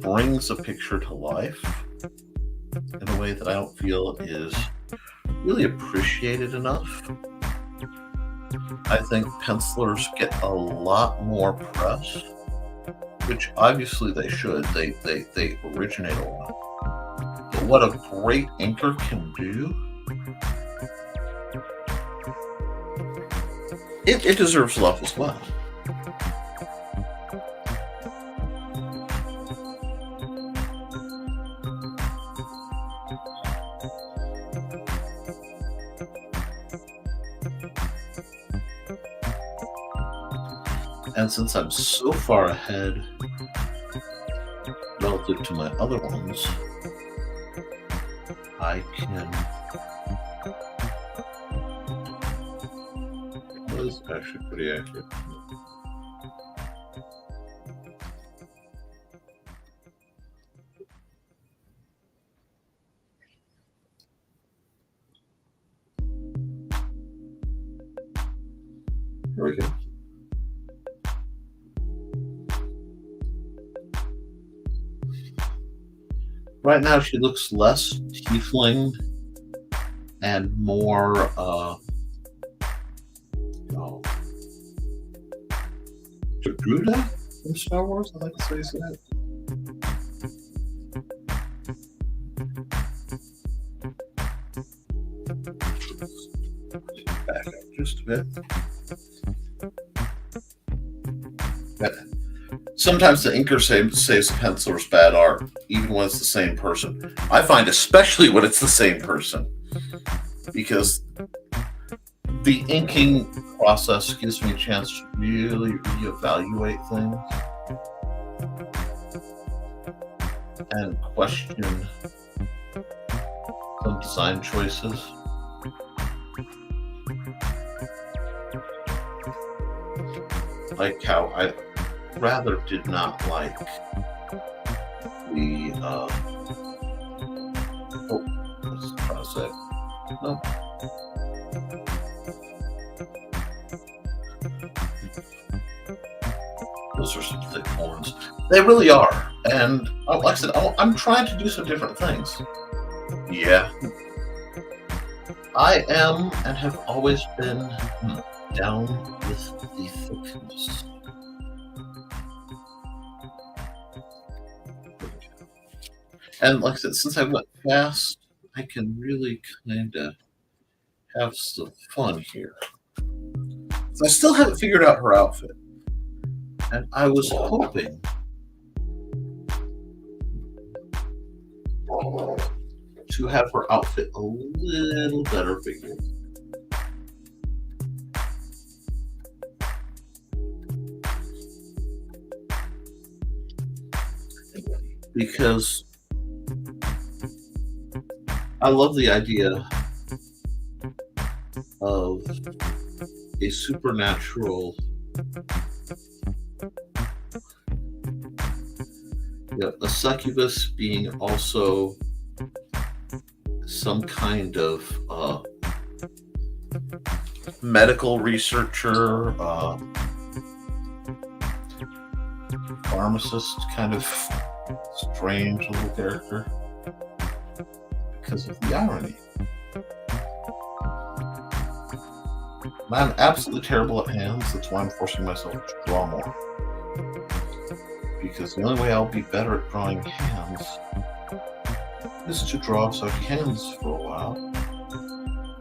brings a picture to life in a way that I don't feel is really appreciated enough. I think pencilers get a lot more press, which obviously they should. They originate a lot. But what a great inker can do, it deserves love as well. And since I'm so far ahead relative to my other ones, I can... That is actually pretty accurate. Here we go. Right now, she looks less tiefling and more, Togruta from Star Wars. I like to say that. Back up just a bit. Sometimes the inker says the penciler's bad art, even when it's the same person. I find especially when it's the same person, because the inking process gives me a chance to really reevaluate things and question some design choices. Like how I rather did not like the let's try to say no. Those are some thick horns. They really are. And like I said, I'm trying to do some different things. Yeah. I am and have always been down with the thickness. And like I said, since I went fast, I can really kind of have some fun here. So I still haven't figured out her outfit. And I was hoping to have her outfit a little better figured. Because I love the idea of a supernatural, a succubus being also some kind of medical researcher, pharmacist, kind of strange little character because of the irony. I'm absolutely terrible at hands. That's why I'm forcing myself to draw more. Because the only way I'll be better at drawing hands is to draw such hands for a while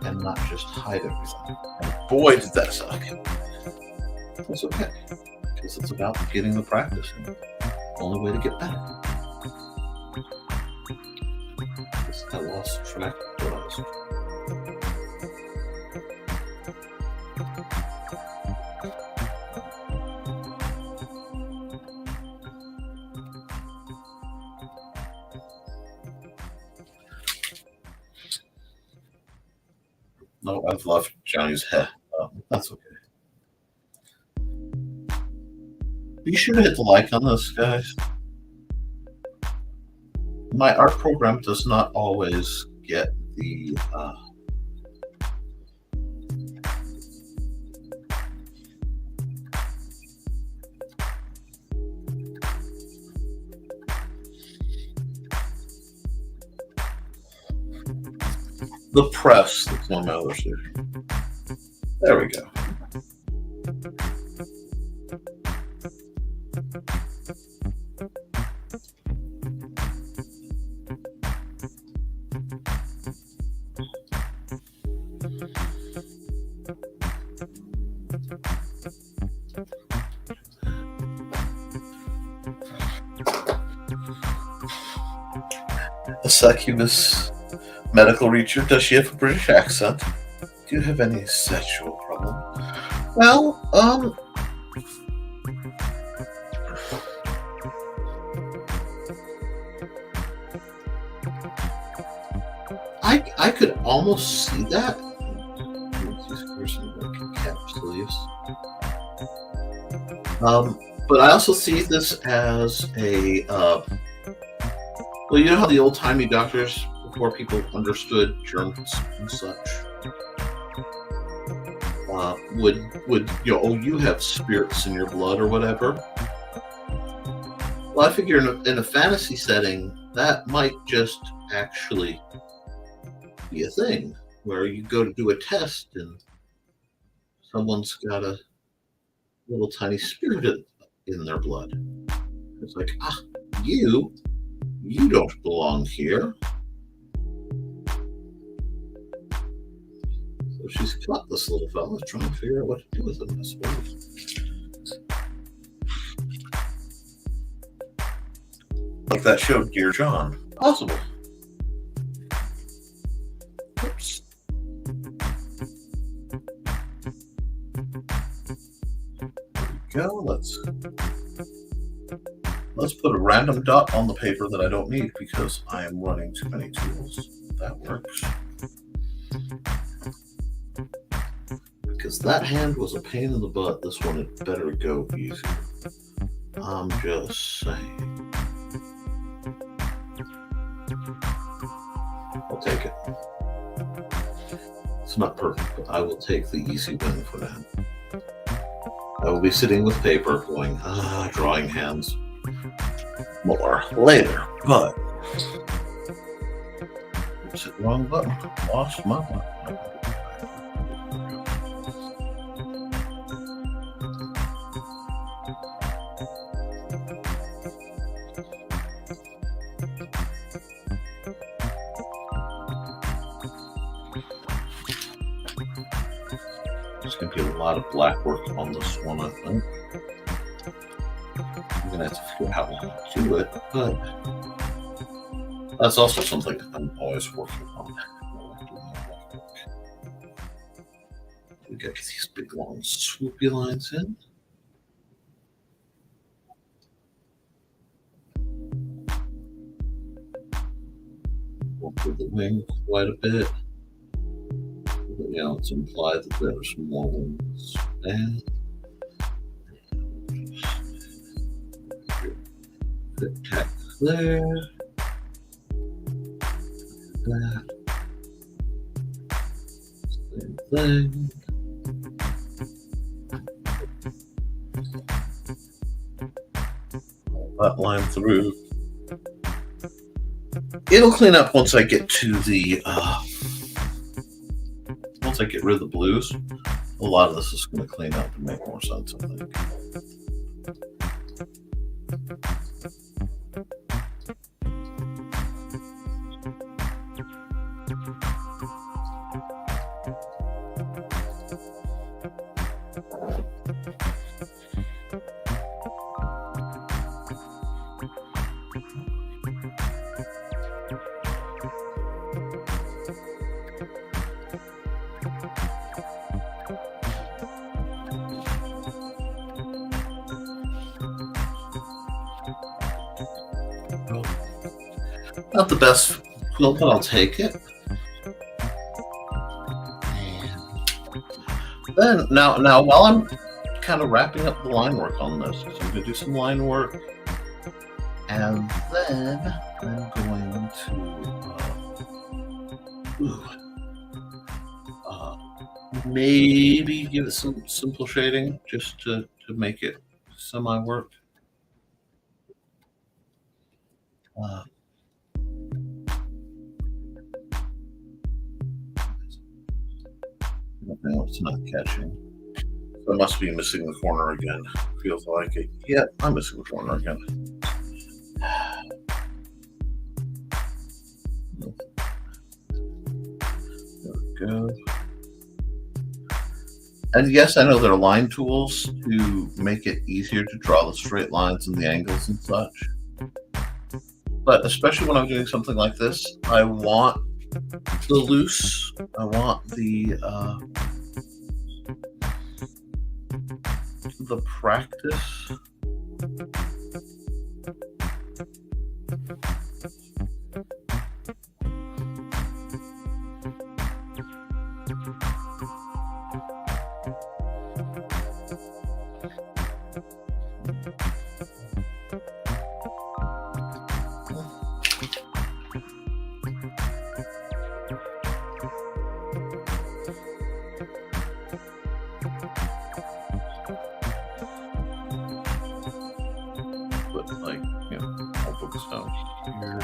and not just hide everything. And boy, did that suck. That's okay. because it's about getting the practice in. Only way to get better. I lost track of what I was. No, I've left Johnny's head. That's okay. Be sure to hit the like on this, guys. My art program does not always get the press that's on my other stick. There we go. A succubus medical reacher, does she have a British accent? Do you have any sexual problem? Well, I could almost see that. But I also see this as a well, you know how the old-timey doctors, before people understood germs and such, would you have spirits in your blood or whatever. Well, I figure in a fantasy setting that might just actually be a thing where you go to do a test and someone's got a little tiny spirit in their blood. It's like, you don't belong here. So she's caught this little fella, trying to figure out what to do with him, I suppose. Like that show, Dear John. Possible. Oops. There we go. Let's put a random dot on the paper that I don't need because I am running too many tools. That works. Because that hand was a pain in the butt. This one had better go easier. I'm just saying. I'll take it. It's not perfect, but I will take the easy win for that. I will be sitting with paper going, drawing hands more later, but it's the wrong button. Lost my button. There's going to be a lot of black work on this one, I think. I'm going to have to figure out how to do it, but that's also something I'm always working on. We got these big long swoopy lines in. Work with the wing quite a bit. But, it's implied that there's more wings. And fit tack there. That. Same thing. That line through. It'll clean up once I get to the once I get rid of the blues. A lot of this is going to clean up and make more sense, I think. Well, not the best quilt, but I'll take it. Then now while I'm kind of wrapping up the line work on this, so I'm going to do some line work, and then I'm going to maybe give it some simple shading just to make it semi work. Nothing else not catching. So I must be missing the corner again. Feels like it. Yeah, I'm missing the corner again. There we go. And yes, I know there are line tools to make it easier to draw the straight lines and the angles and such. But especially when I'm doing something like this, I want the loose. I want the practice. I'll focus down here.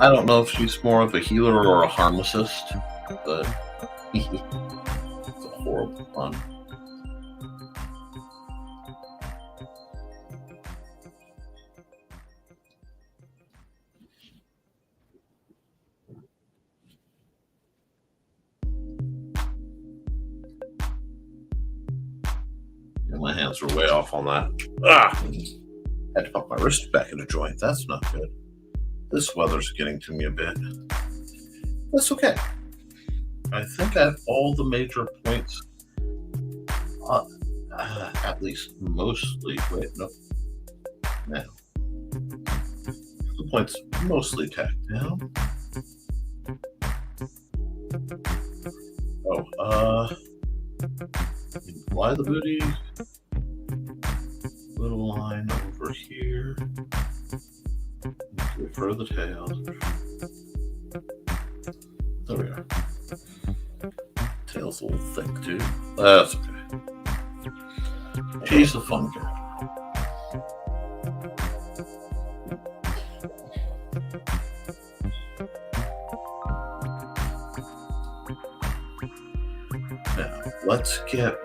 I don't know if she's more of a healer or a harmlessist, but it's a horrible pun. My hands were way off on that. Had to pop my wrist back in a joint. That's not good. This weather's getting to me a bit. That's okay. I think I have all the major points, at least mostly. Wait, no. Now. The points mostly tacked down. Fly the booty. Little line over here. For the tail. There we are. Tail's a little thick too. That's okay. She's a fun girl. Now, let's get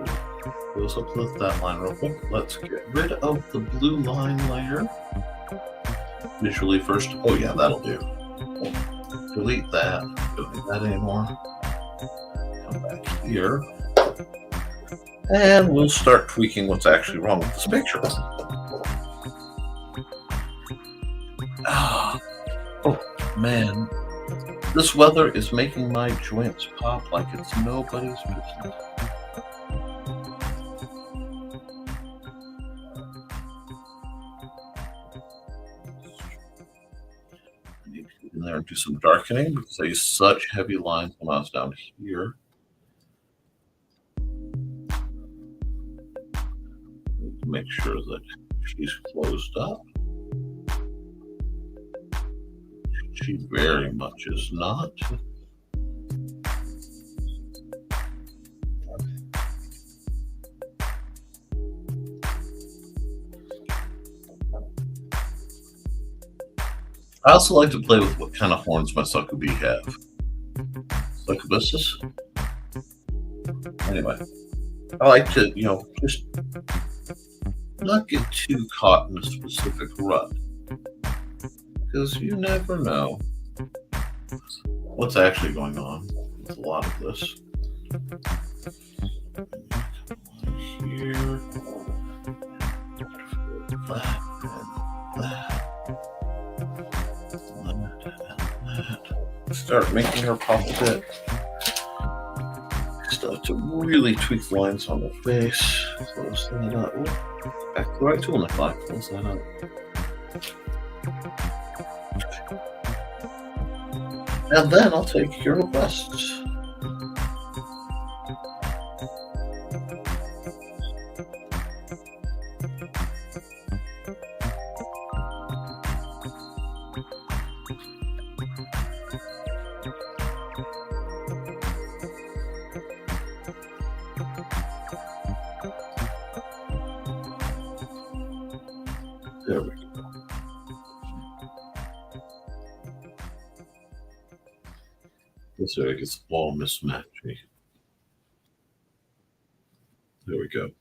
close up with that line real quick. Let's get rid of the blue line layer. Visually first. Oh yeah, that'll do. Delete that. Don't need that anymore. Come back here. And we'll start tweaking what's actually wrong with this picture. Oh man. This weather is making my joints pop like it's nobody's business. In there and do some darkening because I used such heavy lines when I was down here. Make sure that she's closed up. She very much is not. I also like to play with what kind of horns my succubee have. Succubusses? Anyway, I like to, just not get too caught in a specific rut. Because you never know what's actually going on with a lot of this. start making her pop a bit. Still have to really tweak the lines on the face. Close that up. Ooh, back to the right tool, Nikolai. Close that up. And then I'll take your requests. There we go. This area gets all mismatchy. There we go.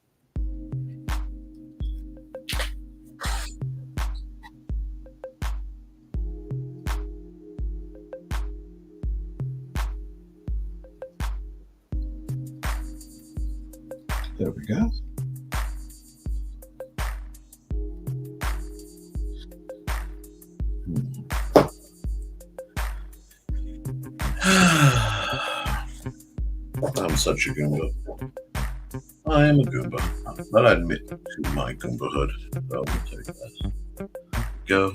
There we go. I'm such a Goomba. I am a Goomba, but I admit to my Goombahood. So we'll take that. Go.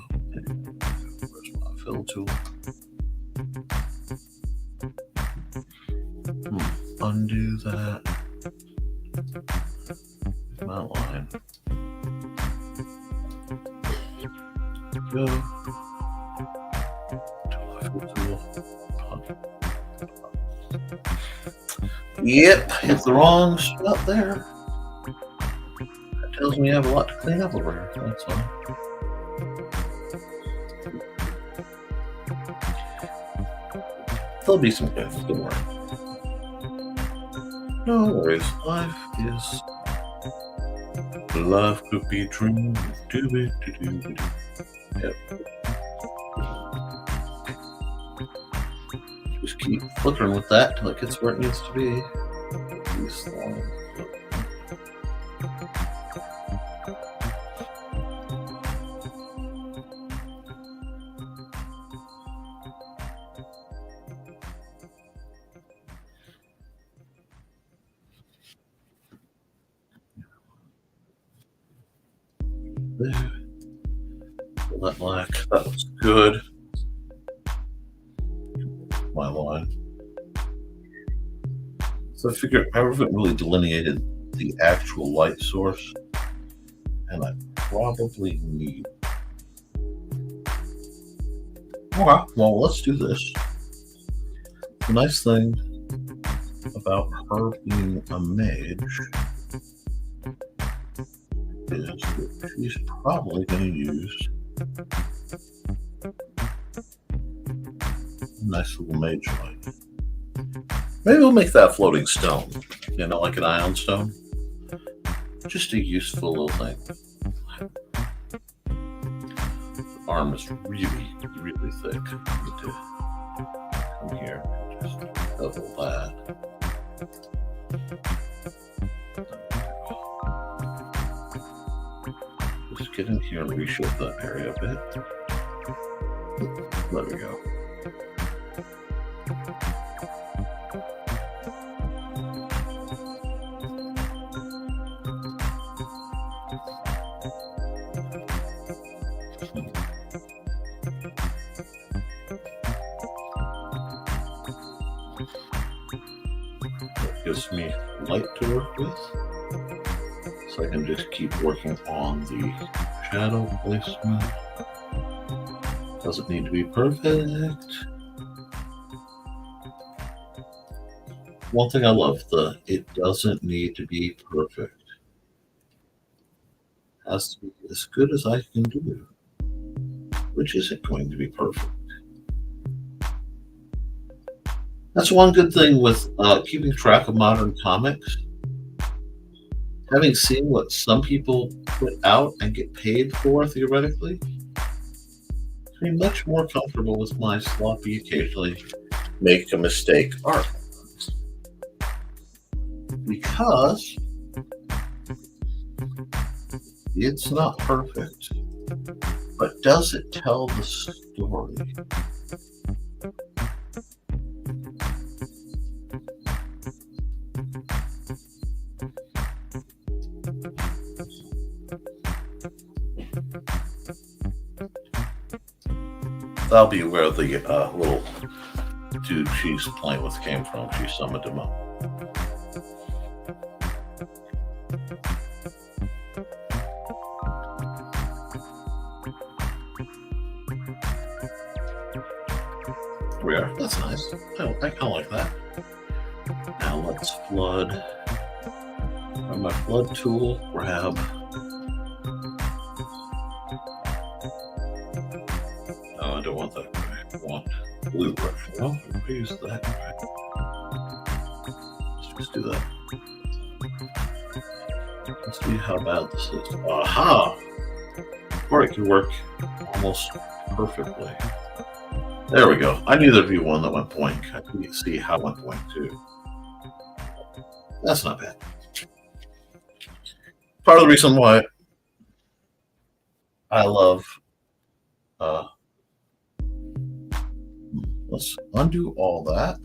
Where's my fill tool? Undo that. My line. Go. To my fill tool. Yep, hit the wrong spot there. That tells me I have a lot to clean up over here. That's all. There'll be some good. Don't worry. No worries. Life could be a dream. Yep. Just keep flickering with that till it gets where it needs to be. These lines. There. Pull that black. That looks good. My line. So I figured I haven't really delineated the actual light source, and I probably need. Okay, well, let's do this. The nice thing about her being a mage is that she's probably going to use a nice little mage light. Maybe we'll make that a floating stone, like an ion stone. Just a useful little thing. The arm is really, really thick. Need to come here, just double that. Just get in here and reshape that area a bit. There we go. That gives me light to work with. So I can just keep working on the shadow placement. Doesn't need to be perfect. One thing I love, it doesn't need to be perfect. It has to be as good as I can do, which isn't going to be perfect. That's one good thing with keeping track of modern comics. Having seen what some people put out and get paid for, theoretically, I'm much more comfortable with my sloppy, occasionally make a mistake art. Because it's not perfect, but does it tell the story? that'll be where the little dude she's playing with came from. She summoned him up. We are. That's nice. I kind of like that. Now let's flood. Grab my flood tool. Grab. Oh, I don't want that. I want blue brush. Well, we use that. Let's just do that. Let's see how bad this is. Aha! Or it could work almost perfectly. There we go. I knew there'd be one that went blank. I couldn't see how it went blank too. That's not bad. Part of the reason why I love let's undo all that.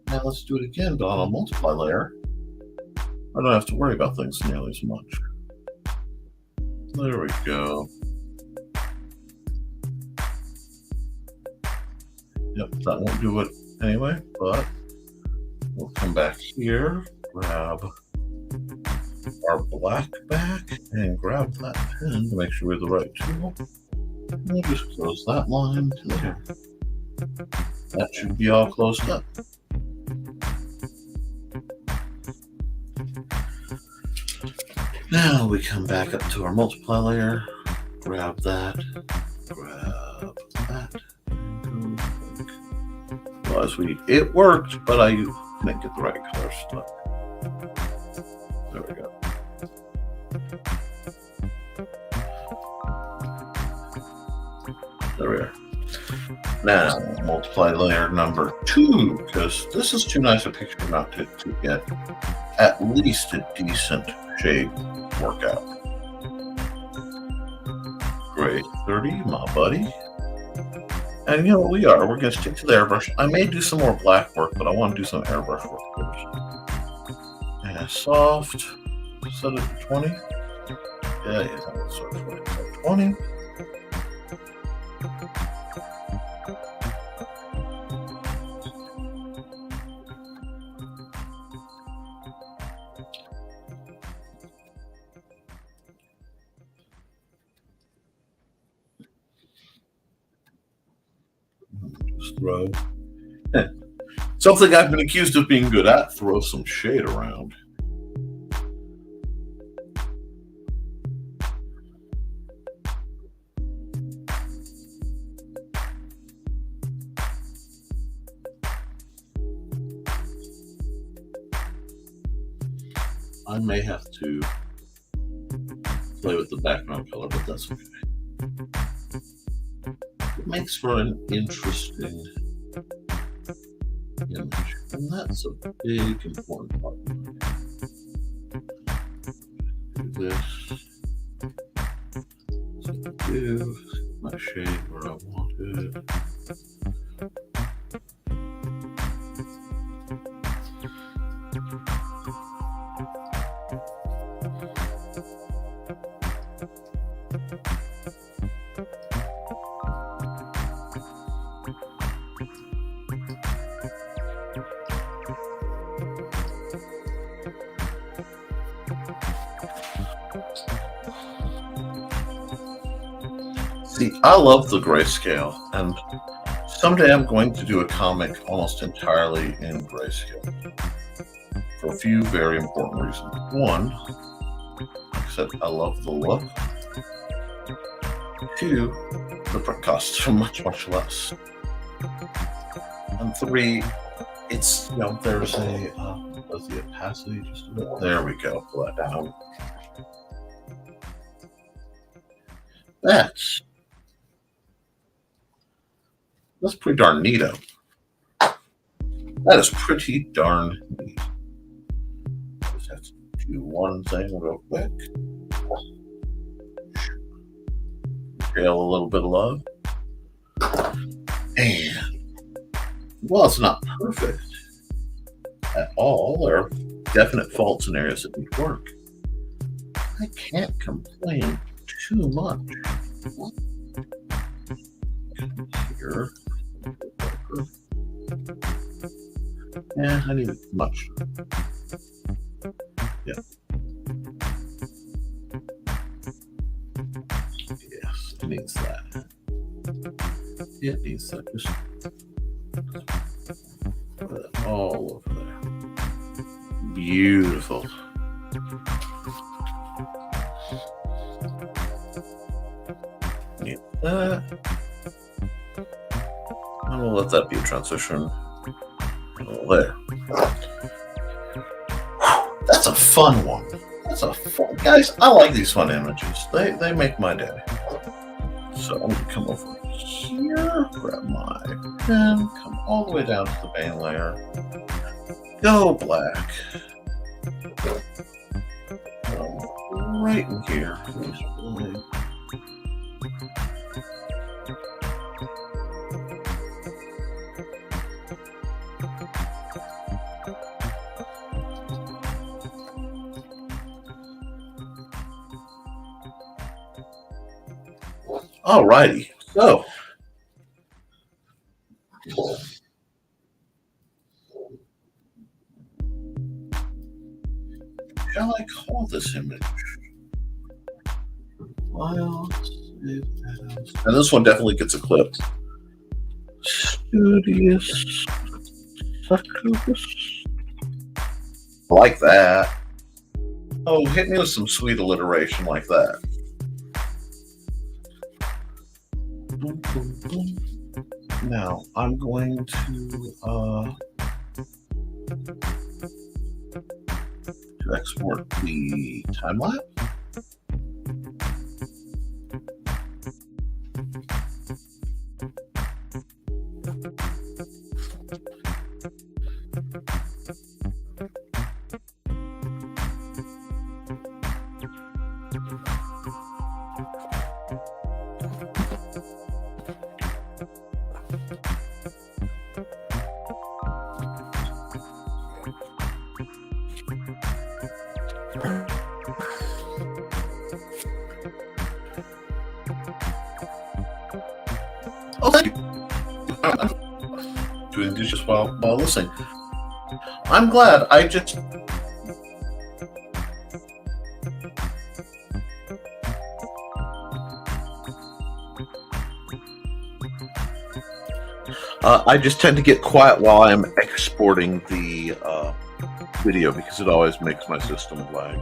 Now let's do it again, but on a multiply layer. I don't have to worry about things nearly as much. There we go. Yep, that won't do it anyway, but we'll come back here, grab our black back, and grab that pen to make sure we're the right tool. And we'll just close that line to there. That should be all closed up. Now we come back up to our multiply layer, grab that, grab that. Well, it worked, but I didn't get the right color stuff. There we go. There we are. Now, multiply layer number 2, because this is too nice a picture not to get at least a decent shade workout. Gray 30, my buddy. And you know what we are. We're going to stick to the airbrush. I may do some more black work, but I want to do some airbrush work first. And soft. Set it to 20. Yeah, sort of 20. Throw something I've been accused of being good at. Throw some shade around. I may have to play with the background color, but that's okay. It makes for an interesting image, and that's a big important part. Do this. Do my shade where I want it. See, I love the grayscale, and someday I'm going to do a comic almost entirely in grayscale for a few very important reasons. One, like I said, I love the look. Two, the print costs are much, much less. And three, it's, there's a, what's the opacity just a bit? There we go, pull that down. That's pretty darn neato. That is pretty darn neat. Just have to do one thing real quick. Scale a little bit of love. And, well, it's not perfect at all. There are definite faults in areas that need work. I can't complain too much. here. Yeah, I need much. Yeah. Yes, it needs that. It needs that. Just put it all over there. Beautiful. Need that. And we'll let that be a transition. There. That's a fun one. That's a fun, guys. I like these fun images. They make my day. So I'm gonna come over here, grab my pen, come all the way down to the main layer. Go black. Right in here. Alrighty, so shall I call this image? And this one definitely gets a clip. Studious succubus. Like that. Oh, hit me with some sweet alliteration like that. Now I'm going to export the time lapse. Oh, thank you. Doing this just while listening. I'm glad. I just tend to get quiet while I'm exporting the video because it always makes my system lag.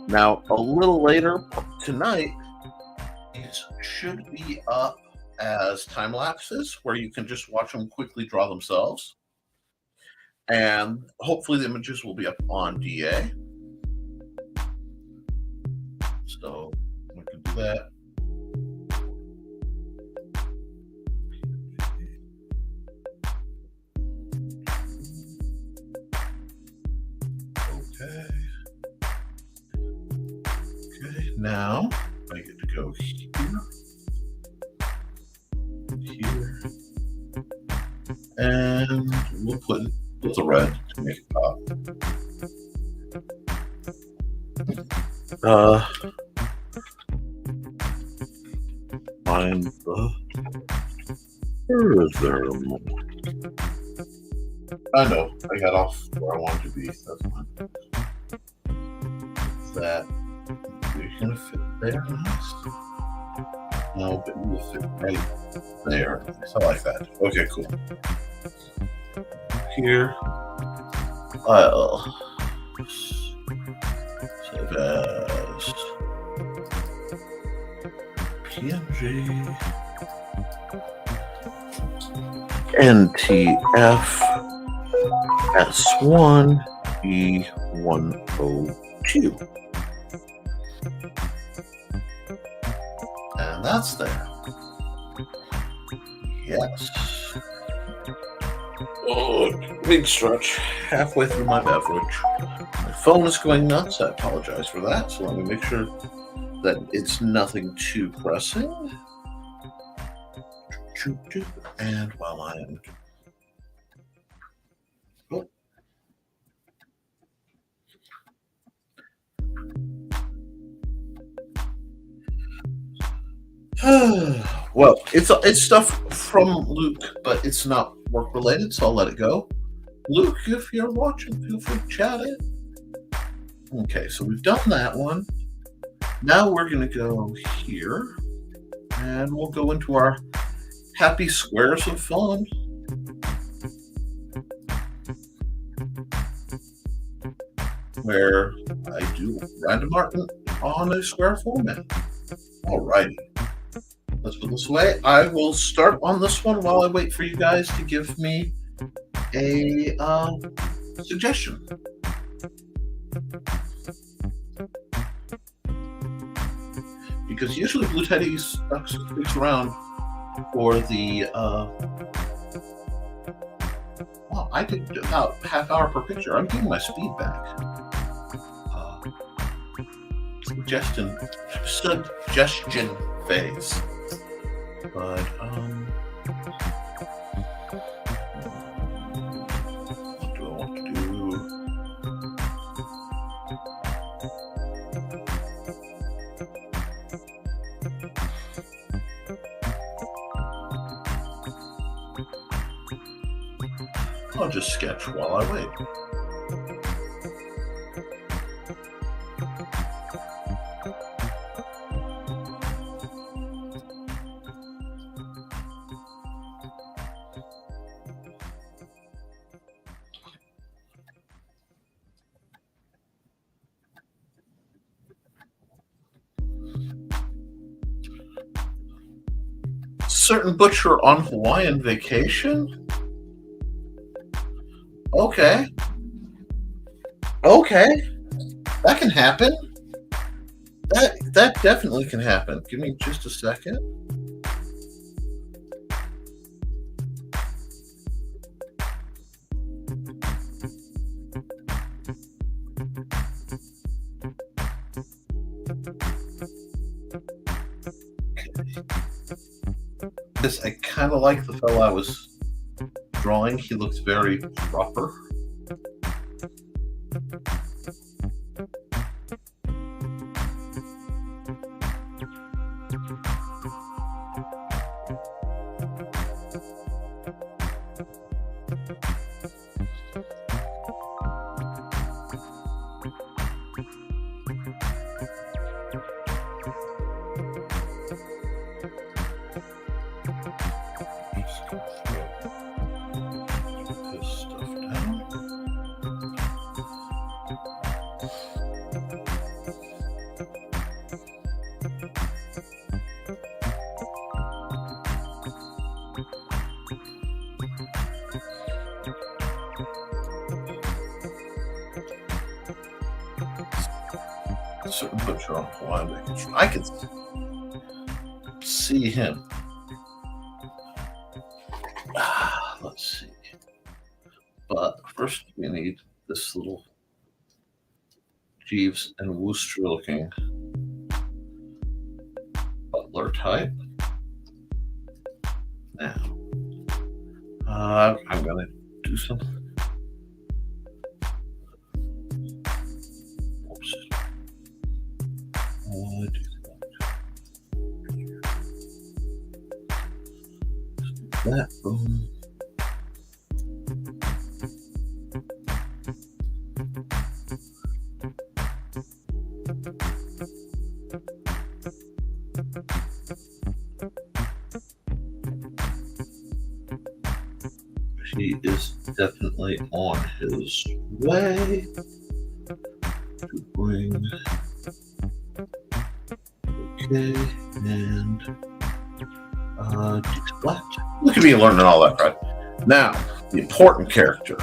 Now, a little later tonight, these should be up as time lapses where you can just watch them quickly draw themselves. And hopefully the images will be up on DA. So we can do that. Okay, now I get to go here, and we'll put the red to make it pop. Find the further. I know, I got off where I wanted to be. That's fine. That we're gonna fit there nice. No, but we'll fit right there. So I like that. Okay, cool. Here, I'll save as PNG NTF S1 E102. And that's there. Yes. Oh, big stretch. Halfway through my beverage. My phone is going nuts. I apologize for that. So let me make sure that it's nothing too pressing. And while I am... Well, it's stuff from Luke, but it's not work related, so I'll let it go. Luke, if you're watching, feel free to chat it. Okay, so we've done that one. Now we're going to go here, and we'll go into our happy squares of fun. Where I do random art on a square format. Alrighty. Let's put this away. I will start on this one while I wait for you guys to give me a suggestion. Because usually Blue Teddy sticks around for the well, I did about half hour per picture. I'm getting my speed back. Suggestion phase. But what do I want to do? I'll just sketch while I wait. Certain butcher on Hawaiian vacation? Okay. That can happen. That definitely can happen. Give me just a second. I kind of like the fellow I was drawing. He looks very proper. Certain butcher on Hawaiian vacation. I can see him. Let's see. But first we need this little Jeeves and Wooster looking butler type. Now, I'm going to do something. That boom. He is definitely on his way to bring. Okay, and what? Look at me learning all that, right? Now, the important character.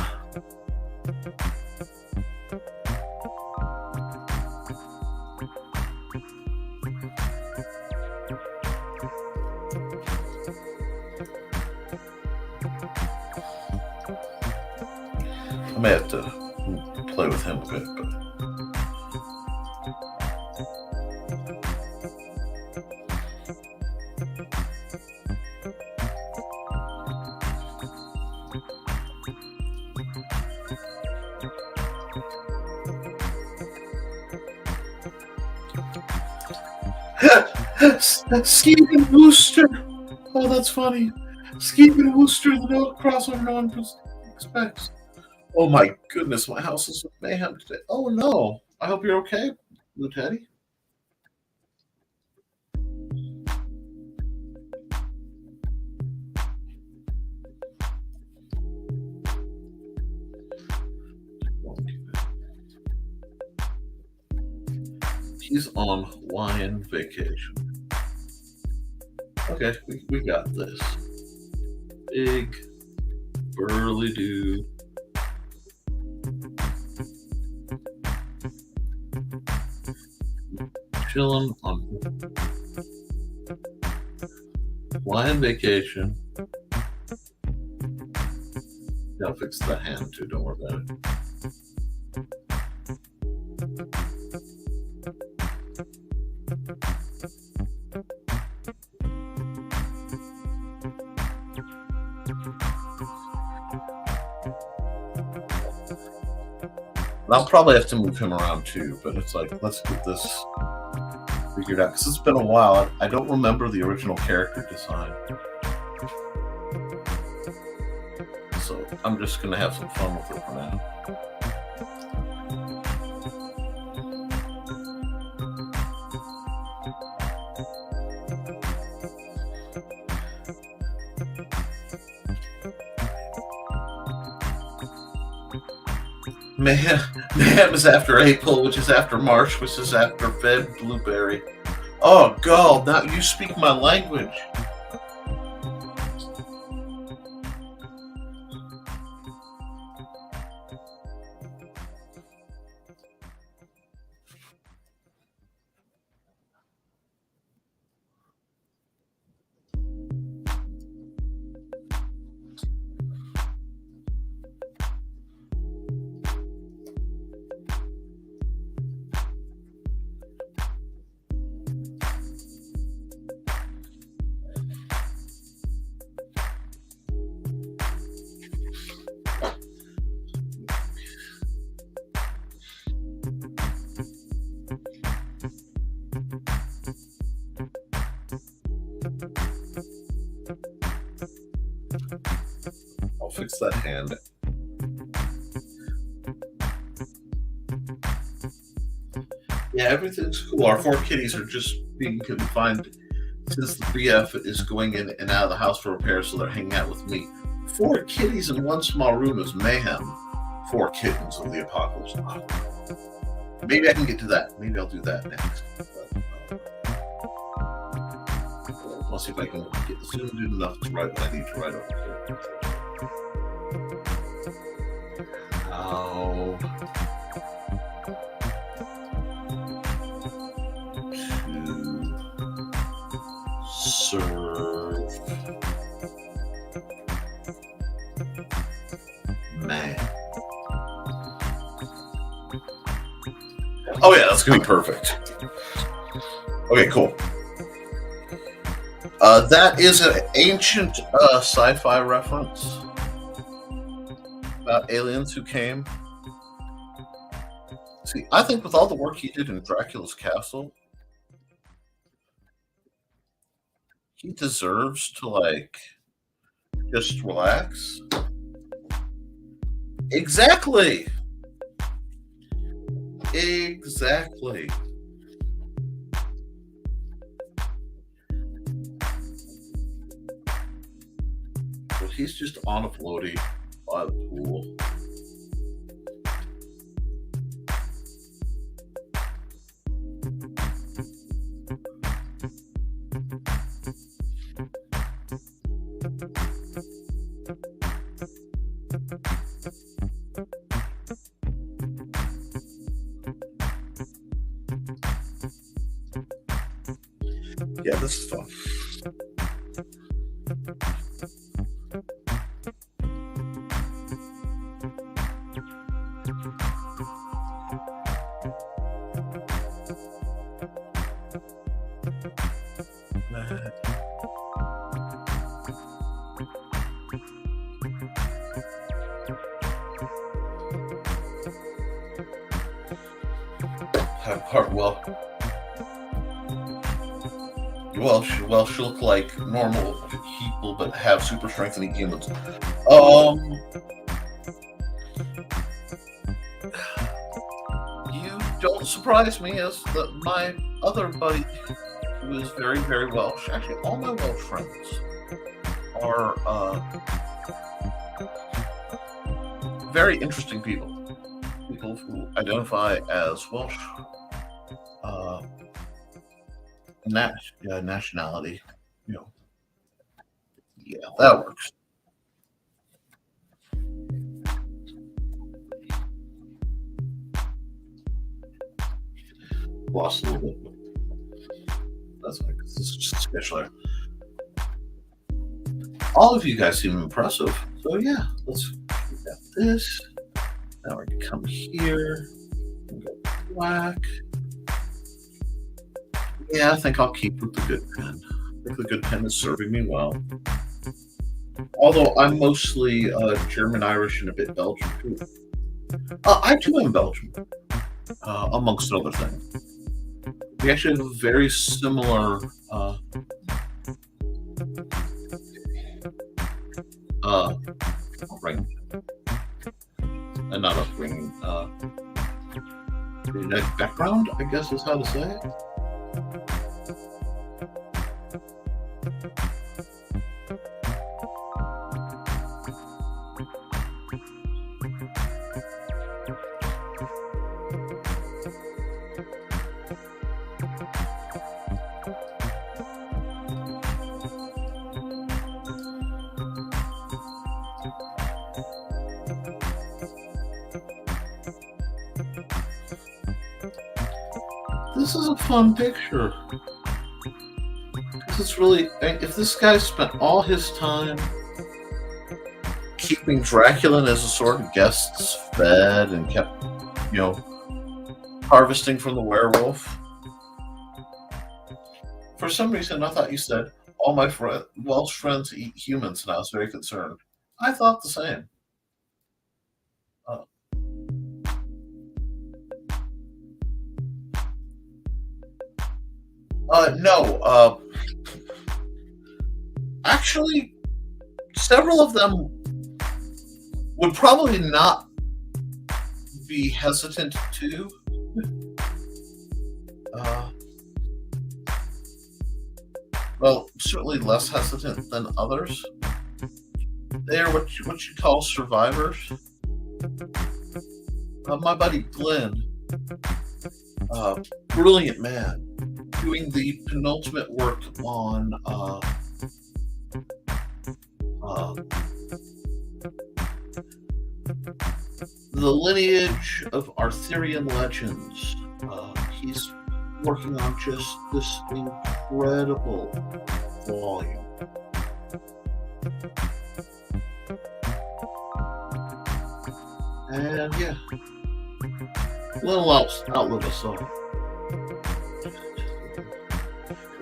I may have to play with him a bit, but Stephen Wooster. Oh, that's funny. Skeet in Worcester, the crossover no one expects. Oh my goodness, my house is mayhem today. Oh no. I hope you're okay, Blue Teddy. He's on Hawaiian vacation. Okay, we got this. Big, burly dude. Chilling on Hawaiian vacation. Gotta fix the hand too, don't worry about it. I'll probably have to move him around too, but it's like, let's get this figured out, because it's been a while. I don't remember the original character design. So I'm just going to have some fun with it for now. Mayhem is after April, which is after March, which is after Feb, Blueberry. Oh, God, now you speak my language. I'll fix that hand. Yeah, everything's cool. Our 4 kitties are just being confined since the BF is going in and out of the house for repairs, so they're hanging out with me. 4 kitties in one small room is mayhem. 4 kittens of the apocalypse. Maybe I can get to that. Maybe I'll do that next. I'll see if I can get zoomed in enough to write what I need to write over here. How to serve man. Oh yeah, that's gonna be perfect. Okay, cool. That is an ancient sci-fi reference about aliens who came. See, I think with all the work he did in Dracula's castle, he deserves to, like, just relax. Exactly. Exactly. But he's just on a floaty by the pool. Yeah, this is fun. Well, Welsh look like normal people, but have super strength and eat humans. Um, you don't surprise me as my other buddy who is very, very Welsh. Actually, all my Welsh friends are very interesting people. People who identify as Welsh nationality. You know, yeah, that works. Lost a little bit. That's like this is just special. All of you guys seem impressive. So yeah, let's get this. Now we're gonna come here. Go black. Yeah, I think I'll keep with the good pen. I think the good pen is serving me well. Although I'm mostly German, Irish, and a bit Belgian too. I too am Belgian, amongst other things. We actually have a very similar ring, and not upbringing. Background, I guess is how to say it. This is a fun picture. This is really, if this guy spent all his time keeping Dracula and his assorted guests fed and kept, harvesting from the werewolf. For some reason, I thought you said all my Welsh friends eat humans, and I was very concerned. I thought the same. No. Actually, several of them would probably not be hesitant to. Well, certainly less hesitant than others. They are what you call survivors. My buddy Glenn, brilliant man, doing the penultimate work on the lineage of Arthurian legends. He's working on just this incredible volume. And yeah, little outlive us all.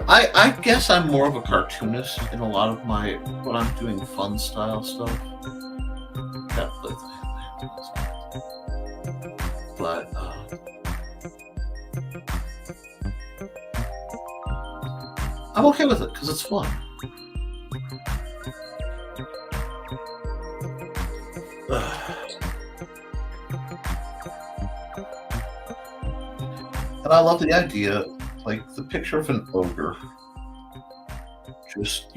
I guess I'm more of a cartoonist in a lot of when I'm doing fun style stuff. But I'm okay with it because it's fun. And I love the idea, like the picture of an ogre, just,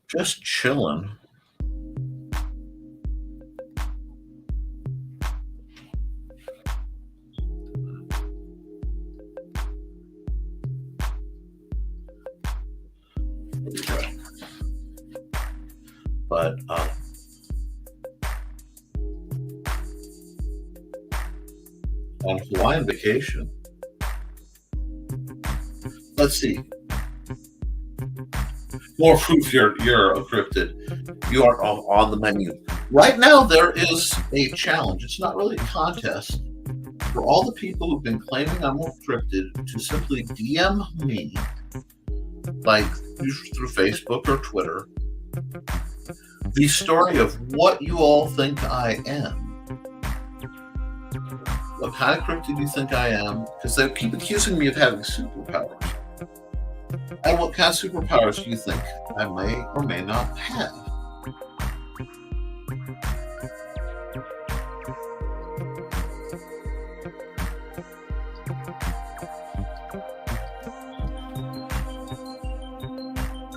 just chilling. But on Hawaiian vacation, let's see. More proof you're a cryptid. You are on the menu. Right now, there is a challenge. It's not really a contest. For all the people who've been claiming I'm a cryptid to simply DM me, like usually through Facebook or Twitter, the story of what you all think I am. What kind of cryptid do you think I am? Because they keep accusing me of having superpowers. And what kind of superpowers do you think I may or may not have?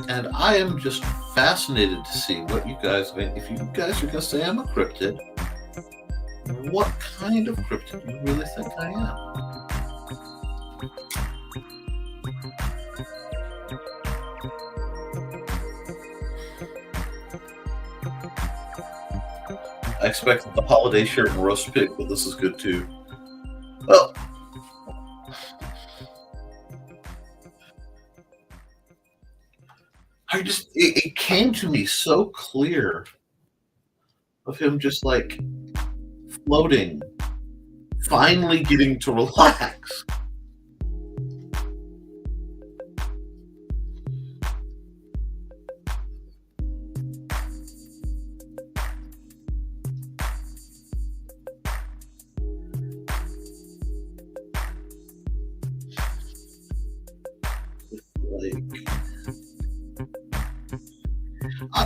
And I am just fascinated to see what you guys, if you guys are going to say I'm a cryptid, what kind of cryptid do you really think I am? I expected the holiday shirt and roast pig, but this is good too. Well, it came to me so clear of him just like floating, finally getting to relax.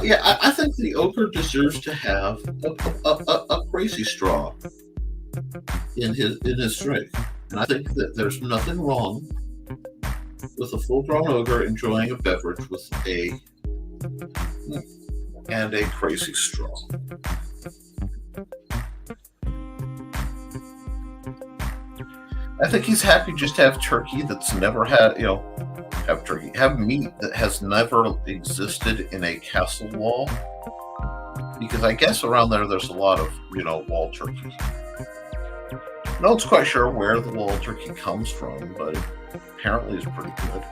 Yeah, I think the ogre deserves to have a crazy straw in his drink, and I think that there's nothing wrong with a full-grown ogre enjoying a beverage with a crazy straw. I think he's happy just to have turkey that's never had, have meat that has never existed in a castle wall. Because I guess around there's a lot of, wall turkeys. No one's quite sure where the wall turkey comes from, but apparently it's pretty good.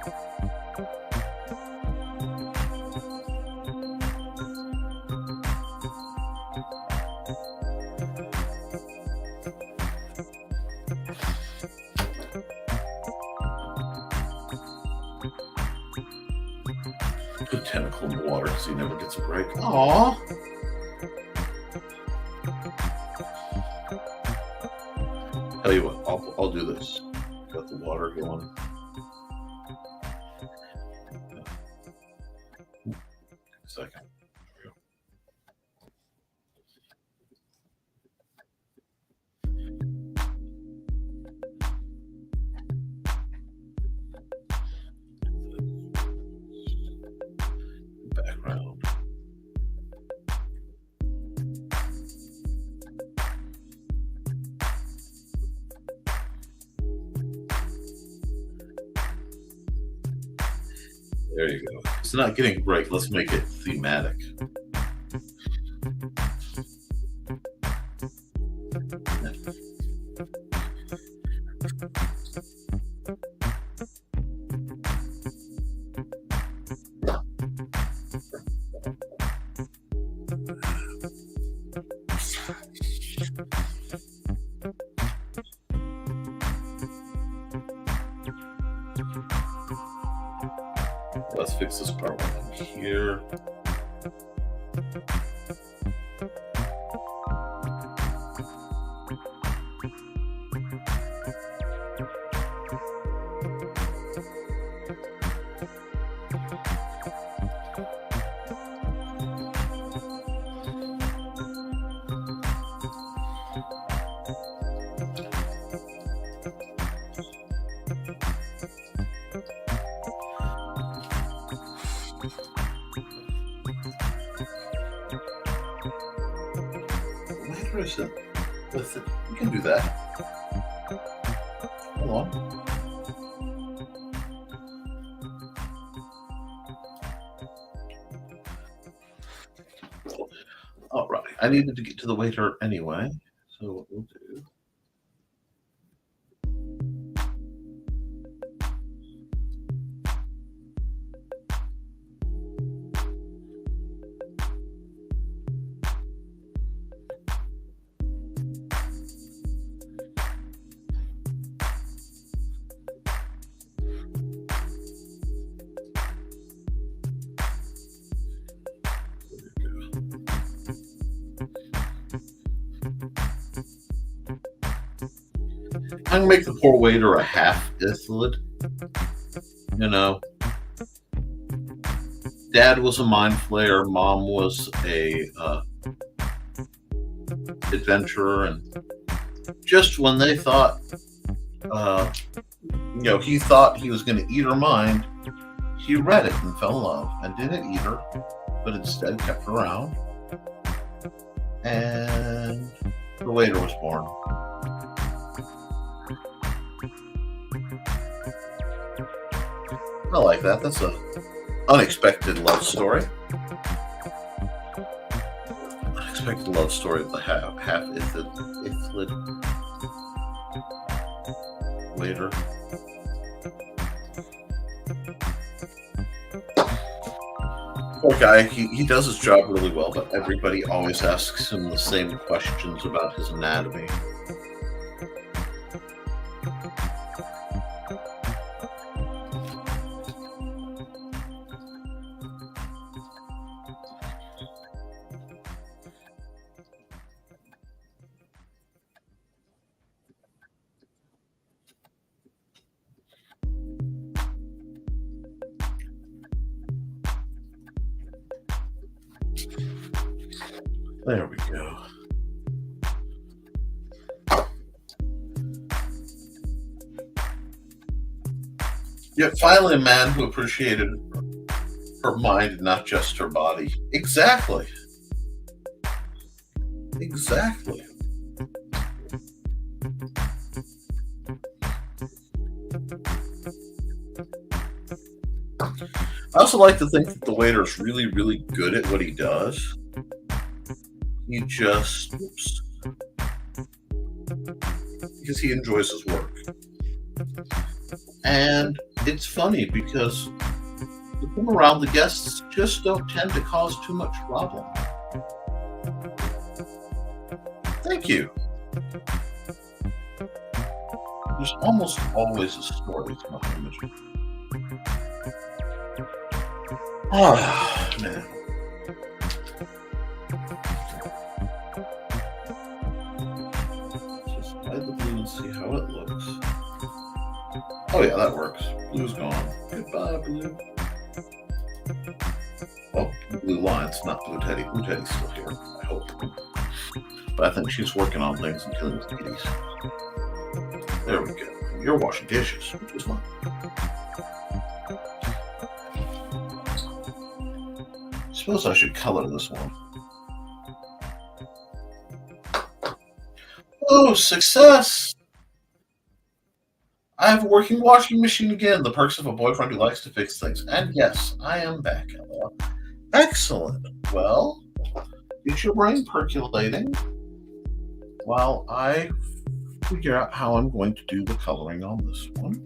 Good tentacle in the water because he never gets a break. Aww. Tell you what, I'll do this. Got the water going. Second. Background. There you go. It's not getting a break. Let's make it thematic. Let's fix this part one here. Listen, we can do that. Hold on. All right, I needed to get to the waiter anyway, so what we'll do. I'm gonna make the poor waiter a half Ithlid. You know, Dad was a mind flayer, Mom was a adventurer, and just when they thought, uh, he thought he was going to eat her mind, he read it and fell in love and didn't eat her, but instead kept her around, and the waiter was born. I like that. That's a unexpected love story. Unexpected love story of the half Ithlid waiter. Poor guy, he does his job really well, but everybody always asks him the same questions about his anatomy. There we go. Yet finally a man who appreciated her mind, not just her body. Exactly. Exactly. I also like to think that the waiter is really, really good at what he does. He just, because he enjoys his work. And it's funny because the people around the guests just don't tend to cause too much problem. Thank you. There's almost always a story behind it. Oh, man. Just hide the blue and see how it looks. Oh yeah, that works. Blue's gone. Goodbye, blue. Well, blue lines, not Blue Teddy. Blue Teddy's still here, I hope. But I think she's working on things and killing the kitties. There we go. You're washing dishes, which is fine. I suppose I should color this one. Oh, success! I have a working washing machine again. The perks of a boyfriend who likes to fix things. And yes, I am back, Ella. Excellent. Well, get your brain percolating while I figure out how I'm going to do the coloring on this one.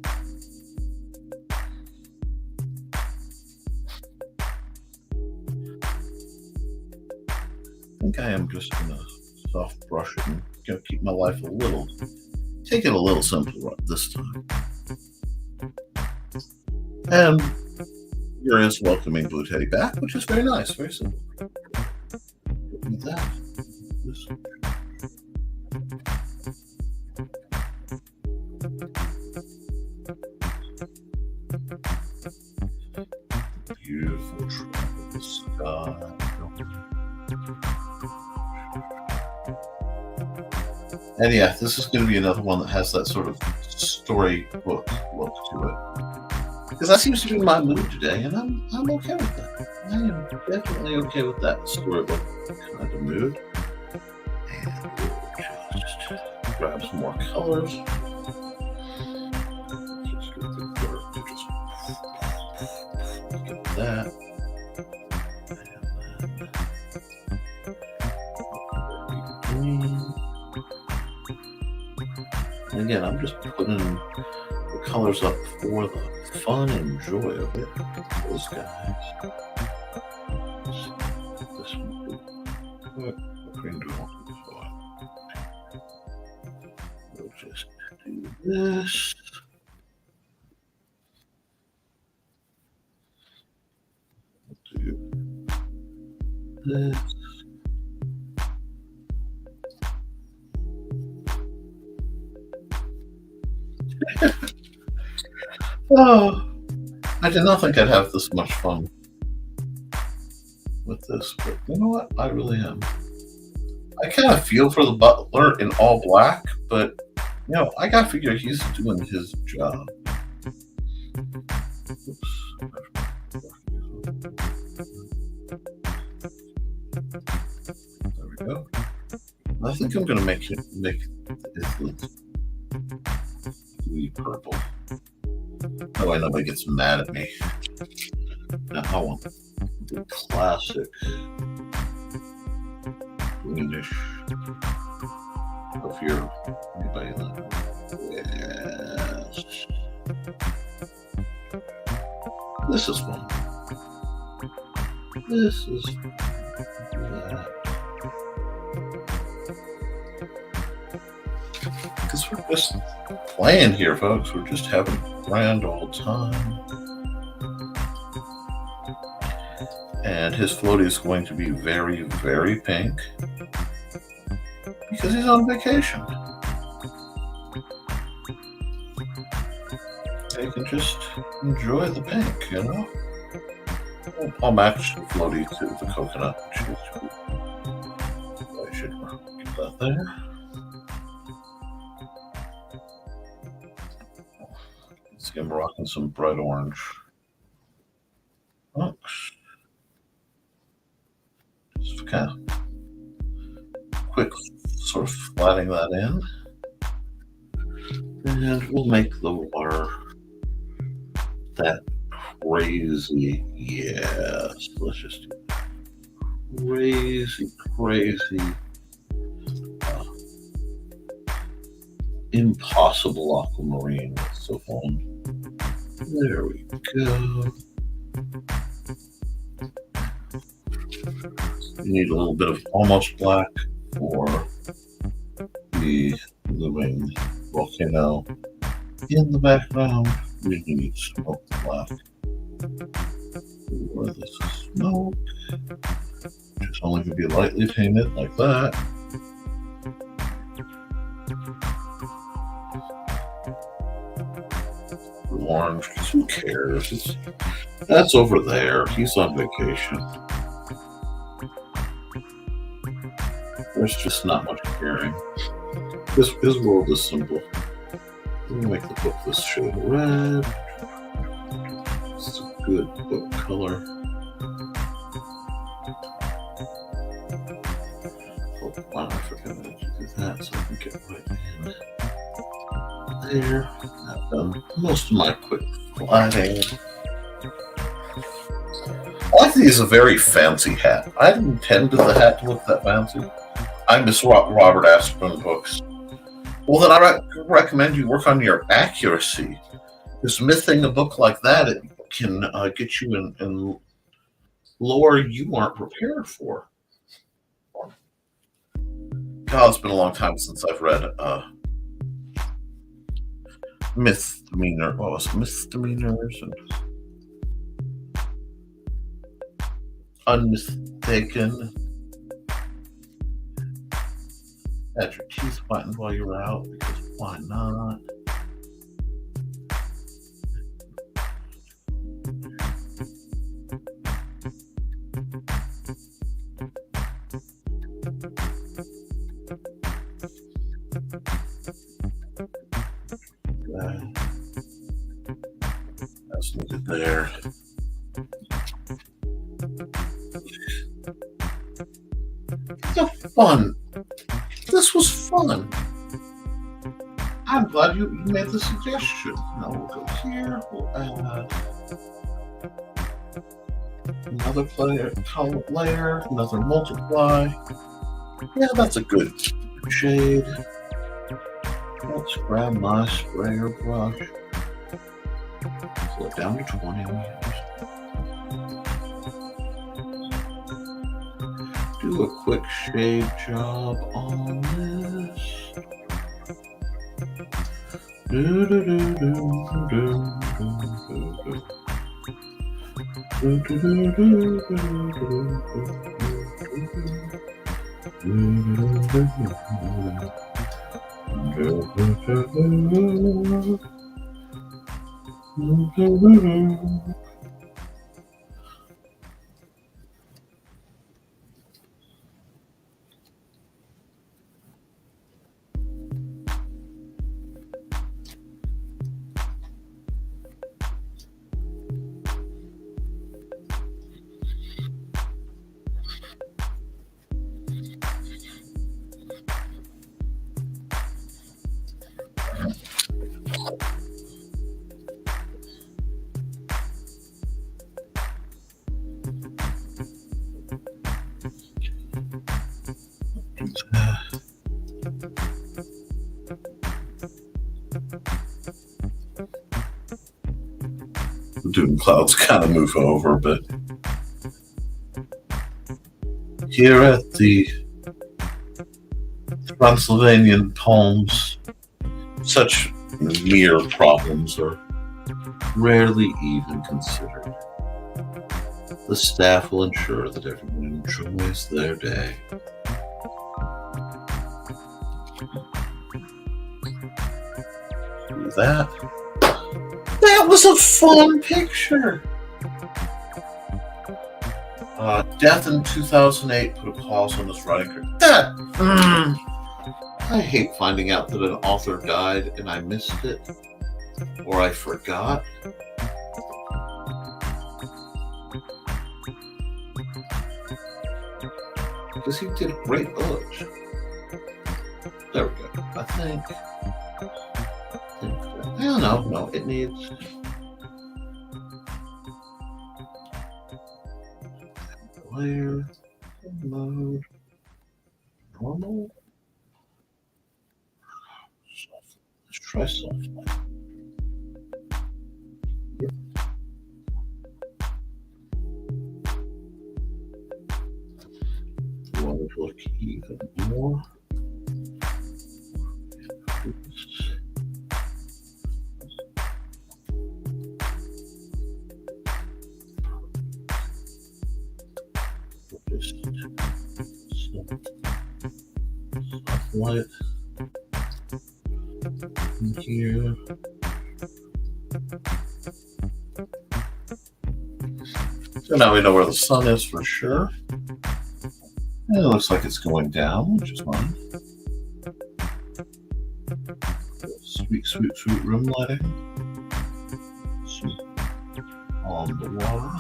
I think I am just going to soft brush it and keep my life take it a little simpler this time. And here is welcoming Blue Teddy back, which is very nice, very simple. With that, this. Beautiful tropical sky. And yeah, this is going to be another one that has that sort of storybook look to it. Because that seems to be my mood today, and I'm okay with that. I am definitely okay with that storybook kind of mood. And we'll just grab some more colors. Just get the dark to just get that. And again, I'm just putting the colors up for the fun and joy of it. Those guys. This one. What green do I want this for? We'll just do this. Do this. Oh, I did not think I'd have this much fun with this, but you know what? I really am. I kind of feel for the butler in all black, but I gotta figure he's doing his job. Oops. There we go. I think I'm gonna make it gooey purple. That way nobody gets mad at me. Now I want the classic greenish of your anybody that. Yes. This is one. This is that. Because we're just playing here, folks. We're just having a grand old time. And his floaty is going to be very, very pink. Because he's on vacation. You can just enjoy the pink, I'll match the floaty to the coconut. I should get that there. See, I'm rocking some bright orange. Just kind of quick sort of flattening that in. And we'll make the water that crazy, yes, let's just do crazy, impossible aquamarine with the foam. There we go. You need a little bit of almost black for the looming volcano. In the background, we need smoke black for the smoke. Just only to be lightly painted like that. Orange, because who cares? That's over there. He's on vacation. There's just not much caring. His world is simple. Let me make the book this shade of red. It's a good book color. Oh, wow, I forgot to do that so I can get right in there. I've done most of my quick flatting. I like these a very fancy hat. I didn't intend for the hat to look that fancy. I miss Robert Asprin books. Well, then I recommend you work on your accuracy. Because missing a book like that, it can get you in lore you aren't prepared for. God, it's been a long time since I've read Misdemeanor. What was it? Misdemeanors and Unmistaken. Had your teeth whitened while you were out, because why not? That's needed there. So fun. This was fun. I'm glad you made the suggestion. Now we'll go here. We'll add another color layer, another multiply. Yeah, that's a good shade. Let's grab my sprayer brush. Slow it down to 20 meters. Do a quick shade job on this. Doom clouds kind of move over, but here at the Transylvanian Palms, such mere problems are rarely even considered. The staff will ensure that everyone enjoys their day. Do that. That was a fun picture. Death in 2008 put a pause on this writing career. I hate finding out that an author died and I missed it, or I forgot. Because he did a great books. There we go. I think. No, it needs. Layer, mode, normal. Soft. Let's try soft light. Yep. You want to look even more. Light in here. So now we know where the sun is for sure. And it looks like it's going down, which is fine. Sweet, sweet, sweet room lighting. Sweet. On the water.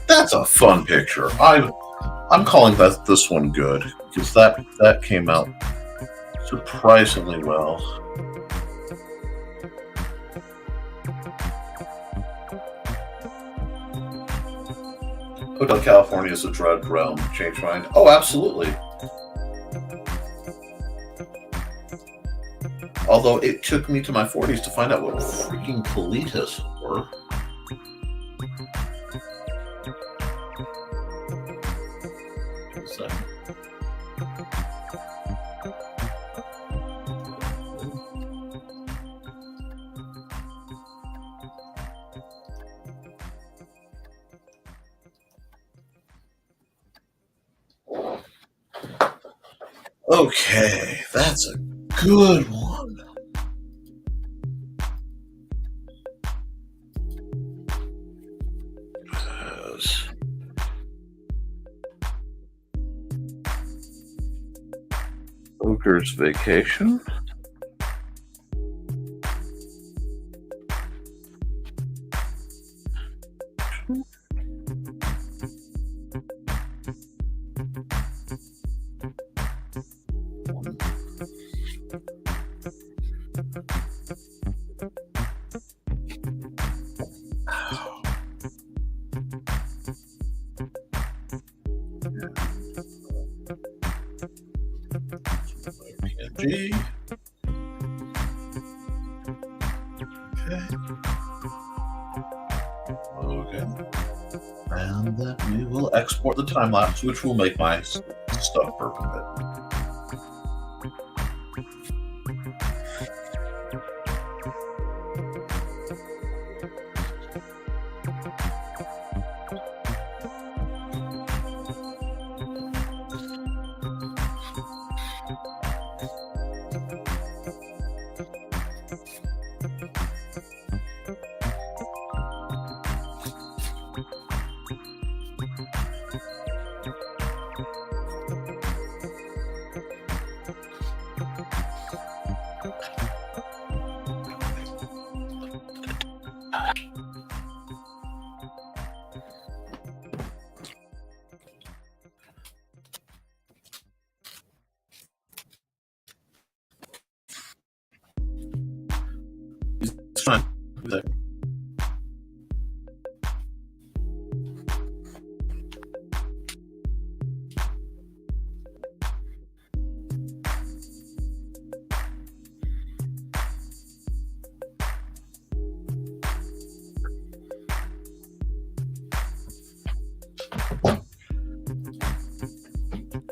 That's a fun picture. I'm calling this one good because that came out surprisingly well. Hotel California is a drug realm. Change mind. Oh, absolutely. Although it took me to my 40s to find out what freaking politas were. Okay, that's a good one. Ogre's Vacation. PNG. Okay. And then we will export the time lapse, which will make my stuff perfect.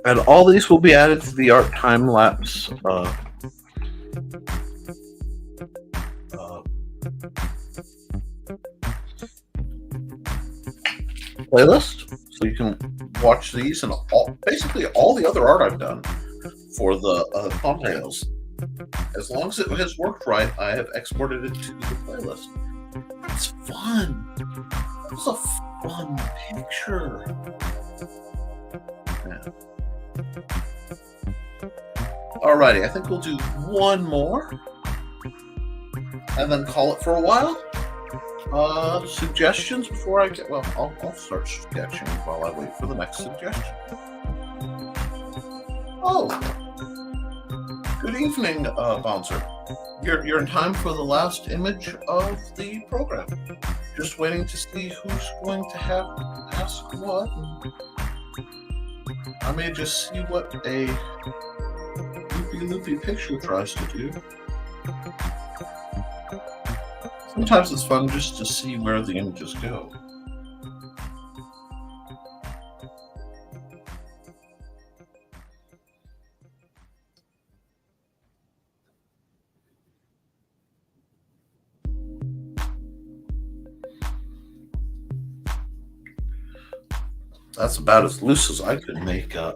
And all these will be added to the art time lapse uh, playlist, so you can watch these and basically all the other art I've done for the thumbnails. As long as it has worked right, I have exported it to the playlist. That's fun. That was a fun picture. Yeah. Alrighty, I think we'll do one more and then call it for a while. Suggestions before I get... Well, I'll start sketching while I wait for the next suggestion. Oh! Good evening, Bouncer. You're in time for the last image of the program. Just waiting to see who's going to ask what. I may just see what a loopy picture tries to do. Sometimes it's fun just to see where the images go. That's about as loose as I could make a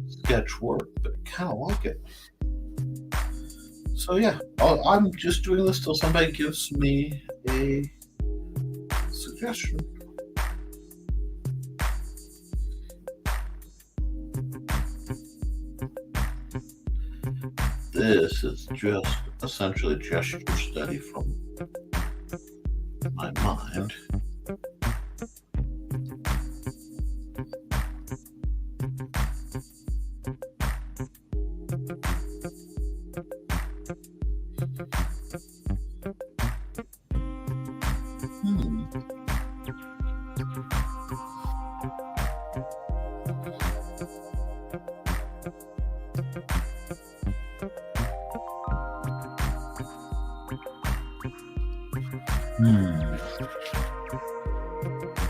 sketch work, but kind of like it. So yeah, I'm just doing this till somebody gives me a suggestion. This is just essentially a gesture study from my mind.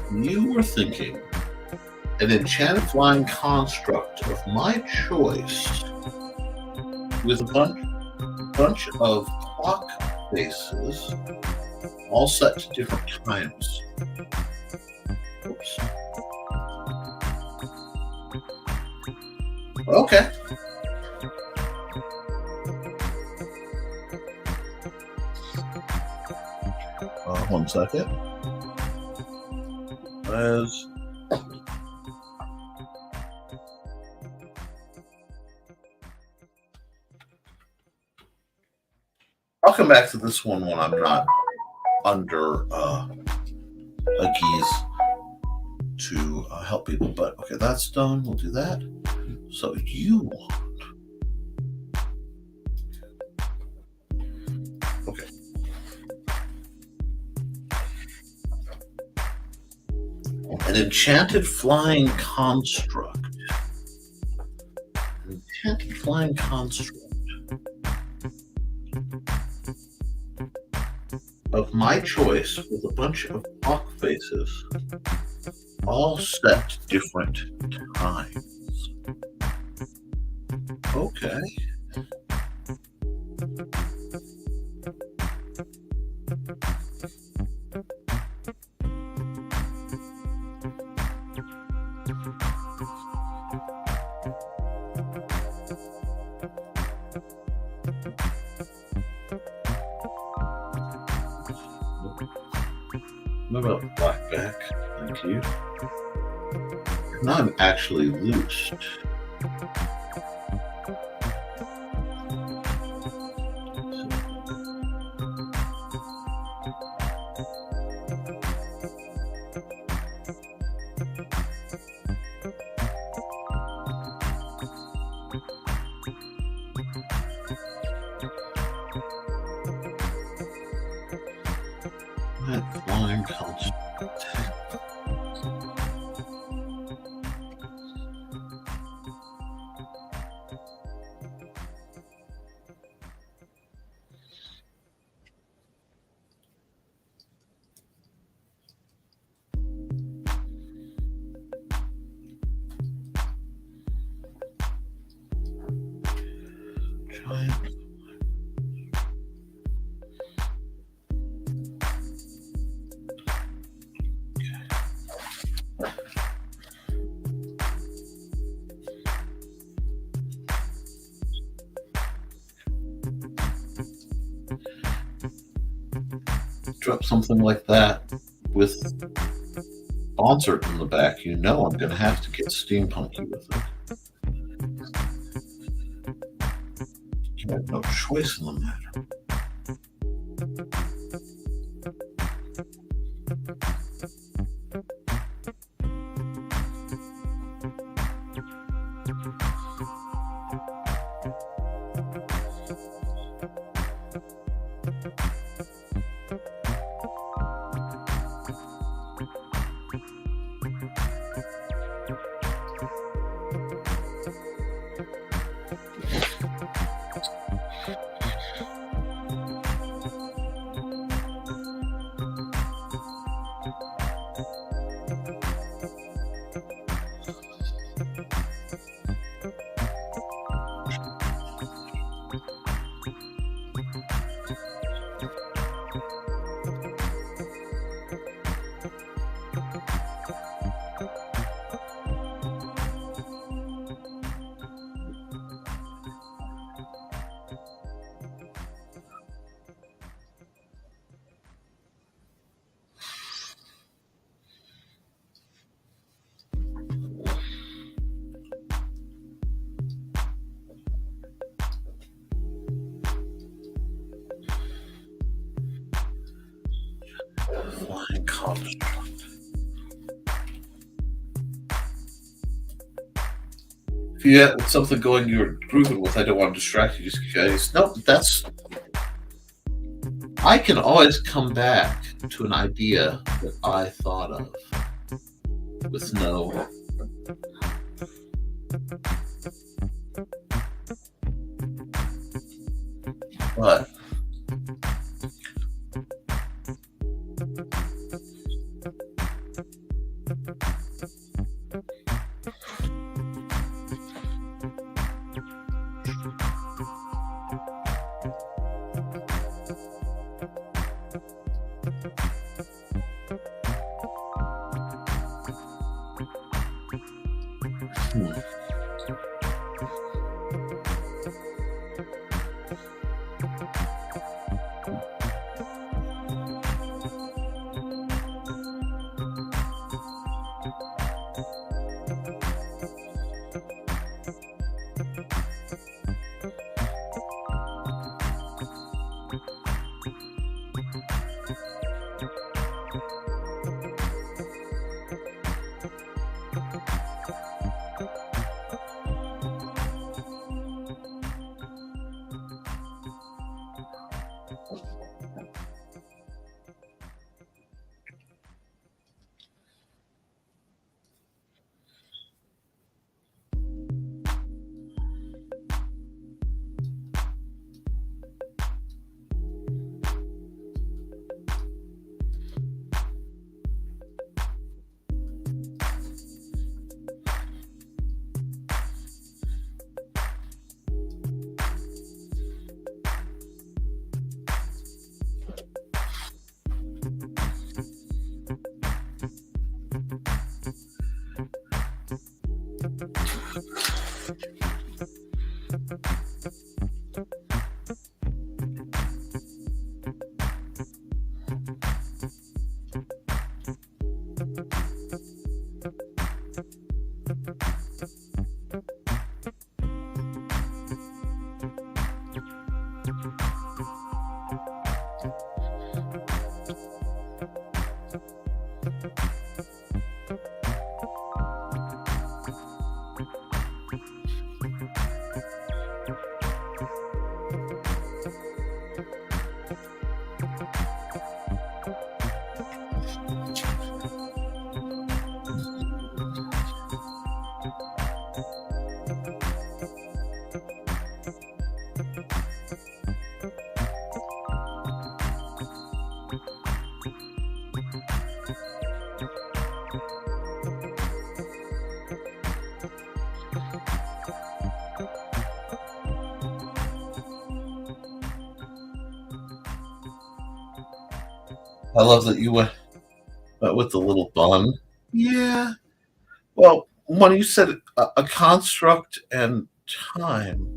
You were thinking an enchanted flying construct of my choice with a bunch of clock faces all set to different times. Oops. Okay. One second. I'll come back to this one when I'm not under a keys to help people. But okay, that's done. We'll do that. So you want. Okay. An enchanted flying construct. An enchanted flying construct of my choice with a bunch of clock faces all set to different times. Okay. What about blackback? Thank you. Now I'm actually loosed. Flying construct. giant. Drop something like that with Bonsert in the back, you know I'm going to have to get steampunky with it. You have no choice in the matter. Flying construct. If you have something going you're grooving with, I don't want to distract you, just guys. Nope, that's. I can always come back to an idea that I thought of with no. But. I love that you went with the little bun. Yeah. Well, when you said a construct and time,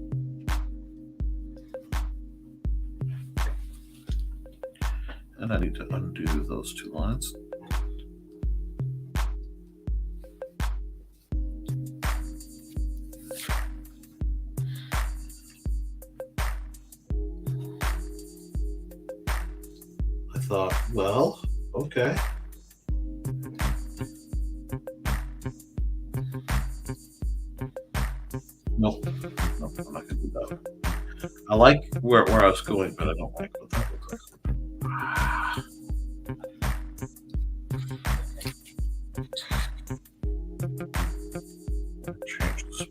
and I need to undo those two lines. I thought, well, okay. Nope. Nope, I'm not gonna do that. I like where I was going, but I don't like what that looks like. Change this.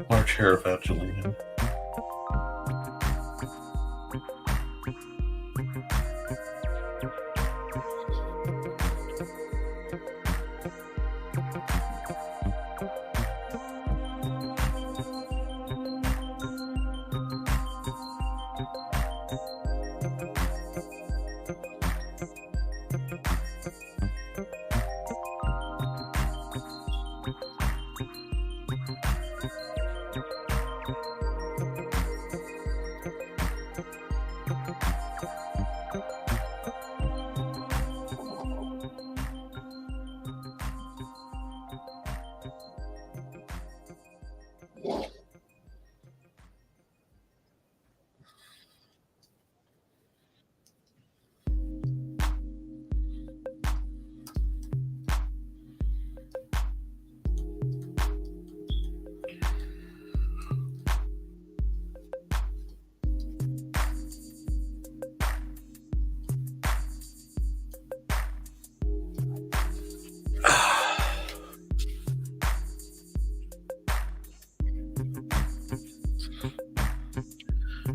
March Hare Evangeline.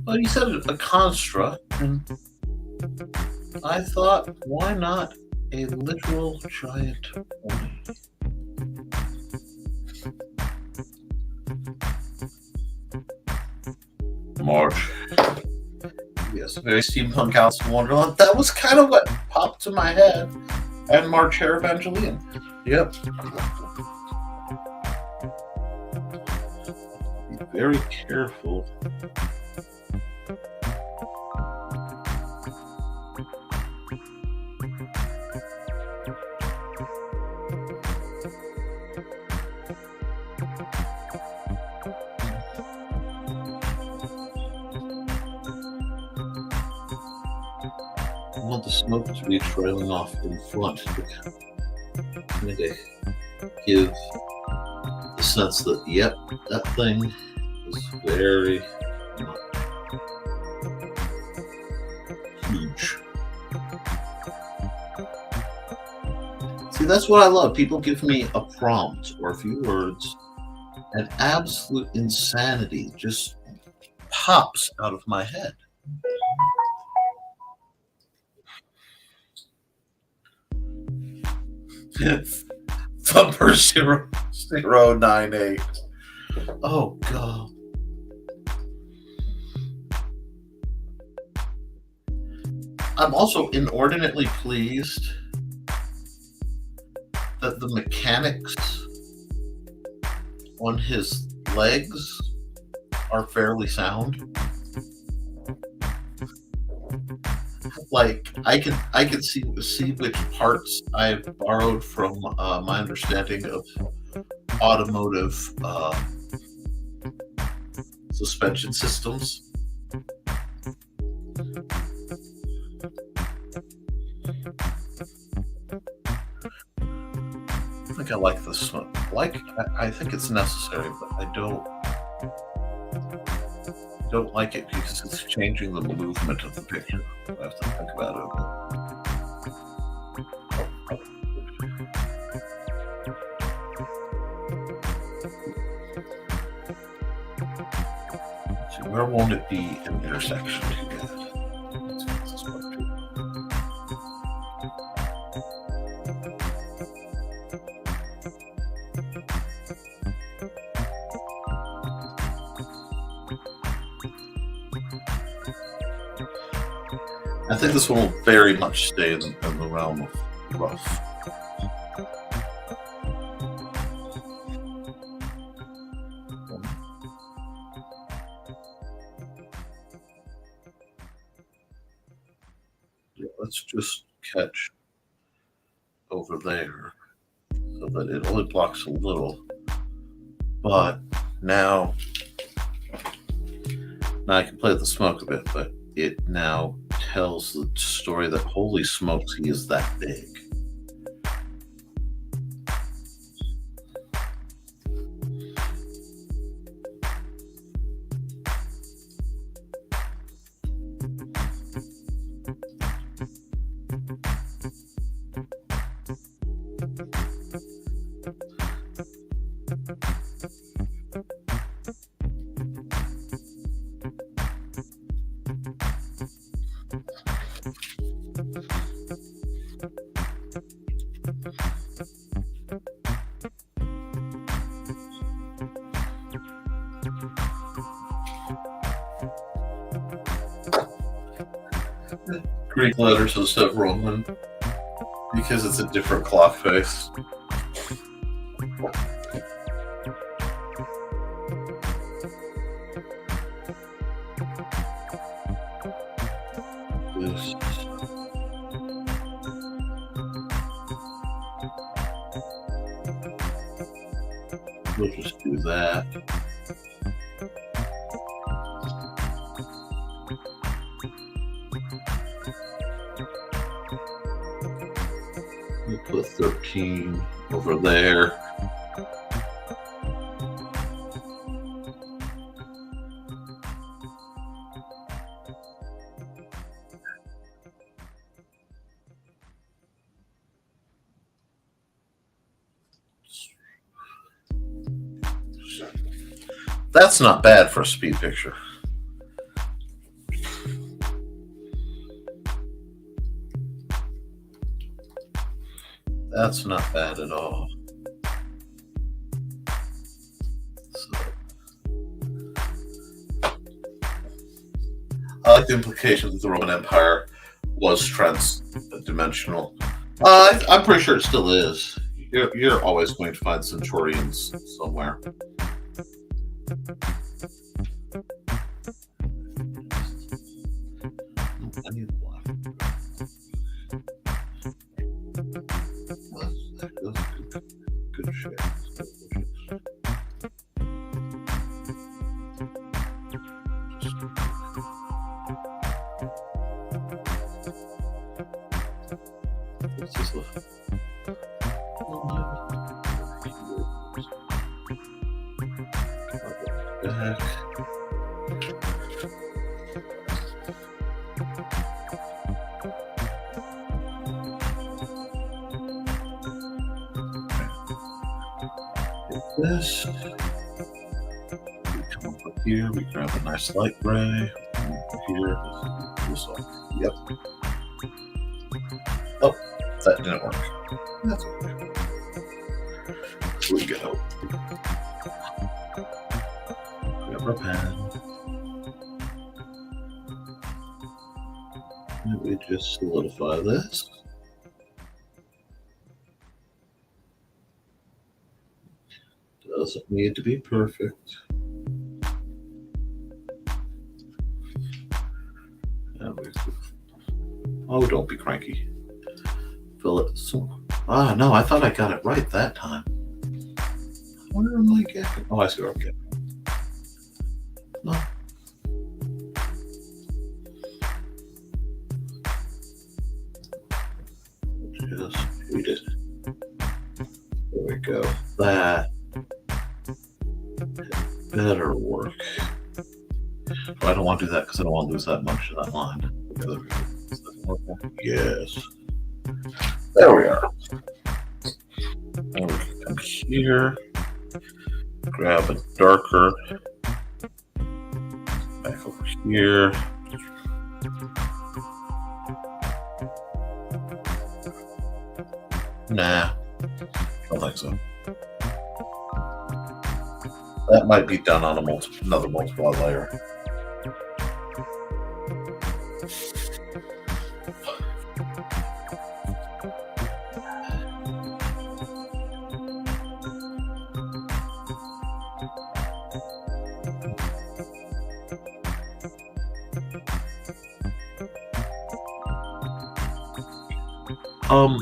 Well, you said a construct, and I thought, why not a literal giant pony? March. Yes, very steampunk Alice in Wonderland. That was kind of what popped to my head. And March Hare Evangeline. Yep. Be very careful. I want the smoke to be trailing off in front to kind of give the sense that, yep, that thing is very huge. See, that's what I love. People give me a prompt or a few words, and absolute insanity just pops out of my head. Thumper 0098. Oh god. I'm also inordinately pleased that the mechanics on his legs are fairly sound. Like I can see which parts I've borrowed from my understanding of automotive suspension systems. I think I like this one. I think it's necessary, but I don't like it because it's changing the movement of the picture. I have to think about it. So where won't it be an intersection to get? I think this one will very much stay in the realm of rough. Yeah, let's just catch over there so that it only blocks a little. But now I can play with the smoke a bit, but it now tells the story that holy smokes, he is that big. Greek letters instead of Roman because it's a different clock face. This. We'll just do that. We'll put 13 over there. That's not bad for a speed picture. That's not bad at all. So, I like the implication that the Roman Empire was trans-dimensional. I'm pretty sure it still is. You're always going to find centurions somewhere. I need black. Good shit. What's this look? Back. This. We come over here, we grab a nice light gray. Over here, this off. Yep. Oh, that didn't work. That's okay. Here we go. Grab our pen. And we just solidify this. Doesn't need to be perfect. Oh, don't be cranky. Fill it. No, I thought I got it right that time. Where am I getting? Oh, I see where I'm getting. No. Just read it. There we go. That better work. But I don't want to do that because I don't want to lose that much of that line. Yes. There we are. Now we can come here. Grab a darker. Back over here. Nah. Don't think so. That might be done on another multiply layer. Um,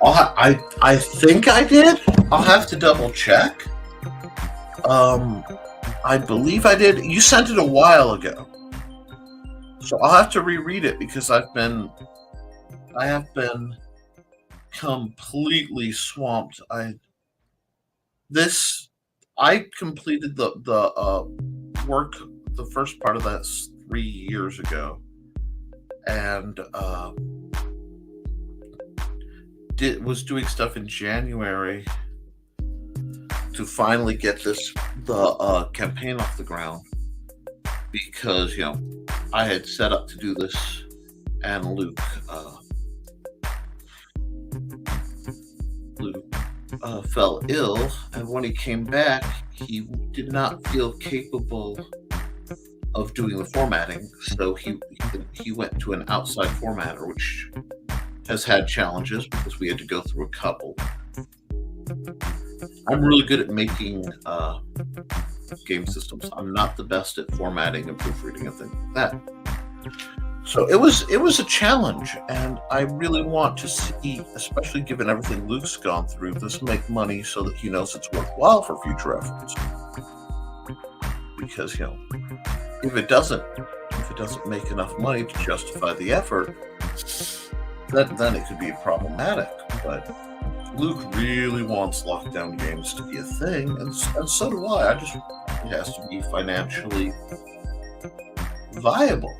I think I did. I'll have to double check. I believe I did. You sent it a while ago, so I'll have to reread it because I have been completely swamped. I completed the work, the first part of that 3 years ago, and was doing stuff in January to finally get the campaign off the ground, because I had set up to do this, and Luke fell ill, and when he came back, he did not feel capable of doing the formatting, so he went to an outside formatter, which has had challenges because we had to go through a couple. I'm really good at making game systems. I'm not the best at formatting and proofreading and things like that. So it was a challenge, and I really want to see, especially given everything Luke's gone through, this make money so that he knows it's worthwhile for future efforts. Because if it doesn't make enough money to justify the effort, then it could be problematic. But Luke really wants Lockdown Games to be a thing, and so do I. It has to be financially viable.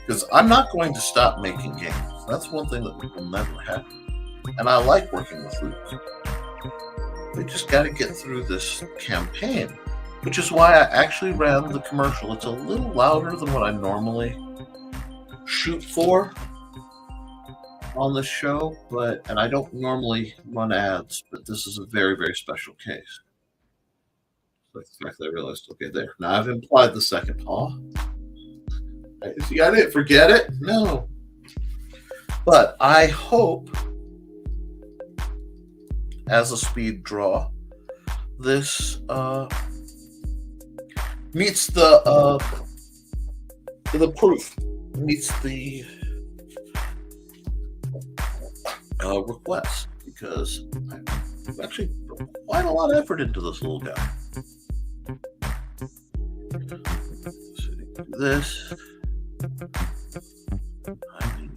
Because I'm not going to stop making games. That's one thing that will never happen. And I like working with Luke. We just got to get through this campaign, which is why I actually ran the commercial. It's a little louder than what I normally shoot for on the show, and I don't normally run ads, but this is a very, very special case. So I realized, okay, there. Now I've implied the second paw. See, I didn't forget it. No. But I hope, as a speed draw, this meets the proof, meets the request, because I've actually put quite a lot of effort into this little guy. This. I need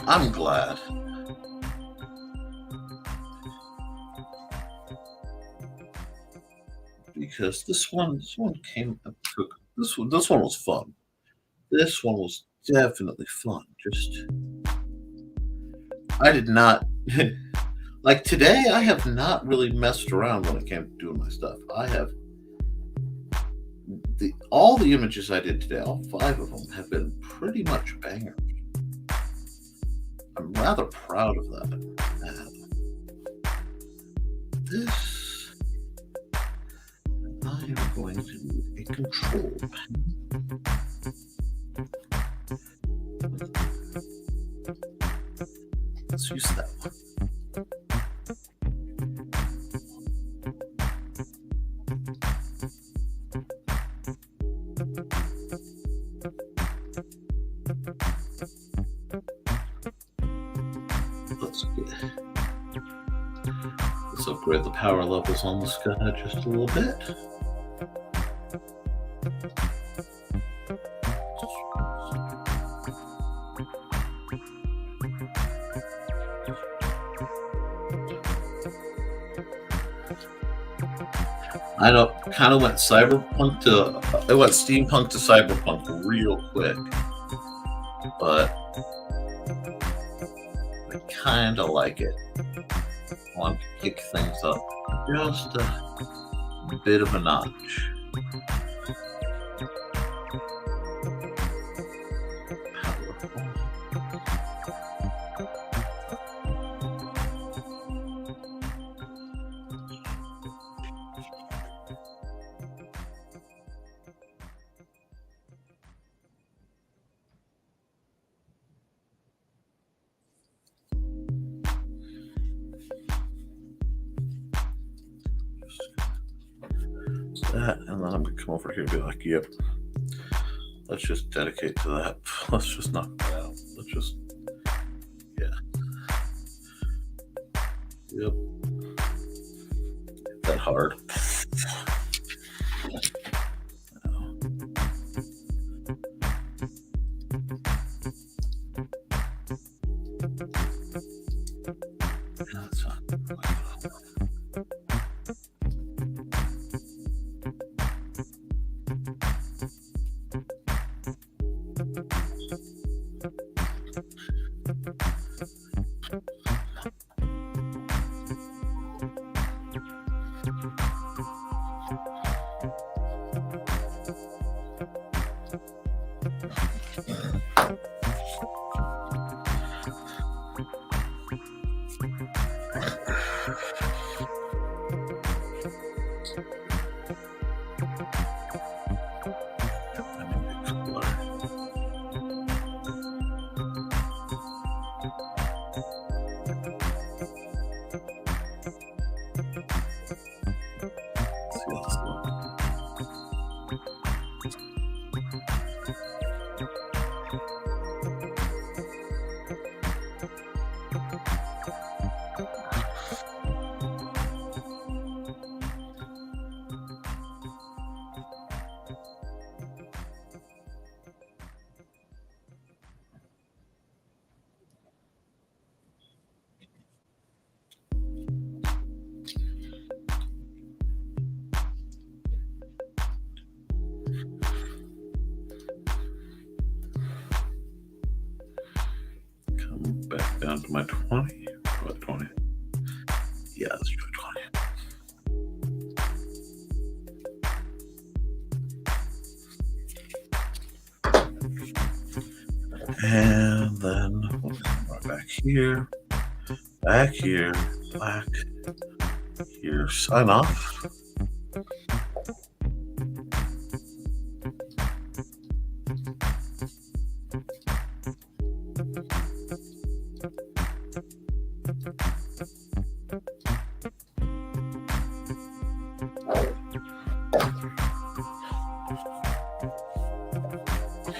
I'm glad. Because this one came up quick. This one was fun. This one was definitely fun. I did not like today. I have not really messed around when it came to doing my stuff. I have all the images I did today. All 5 of them have been pretty much bangers. I'm rather proud of that. This, I am going to need a control panel. Let's use that one. Let's upgrade the power levels on the sky just a little bit. I know, kind of went steampunk to cyberpunk real quick, but I kind of like it. I want to kick things up just a bit of a notch. That, and then I'm gonna come over here and be like, yep, let's just dedicate to that. Let's just knock that out. Let's just, yeah, yep, hit that hard. That's not. Back down to my 20. What, 20? Yeah, let's do 20. And then right back here, back here, back here, sign off.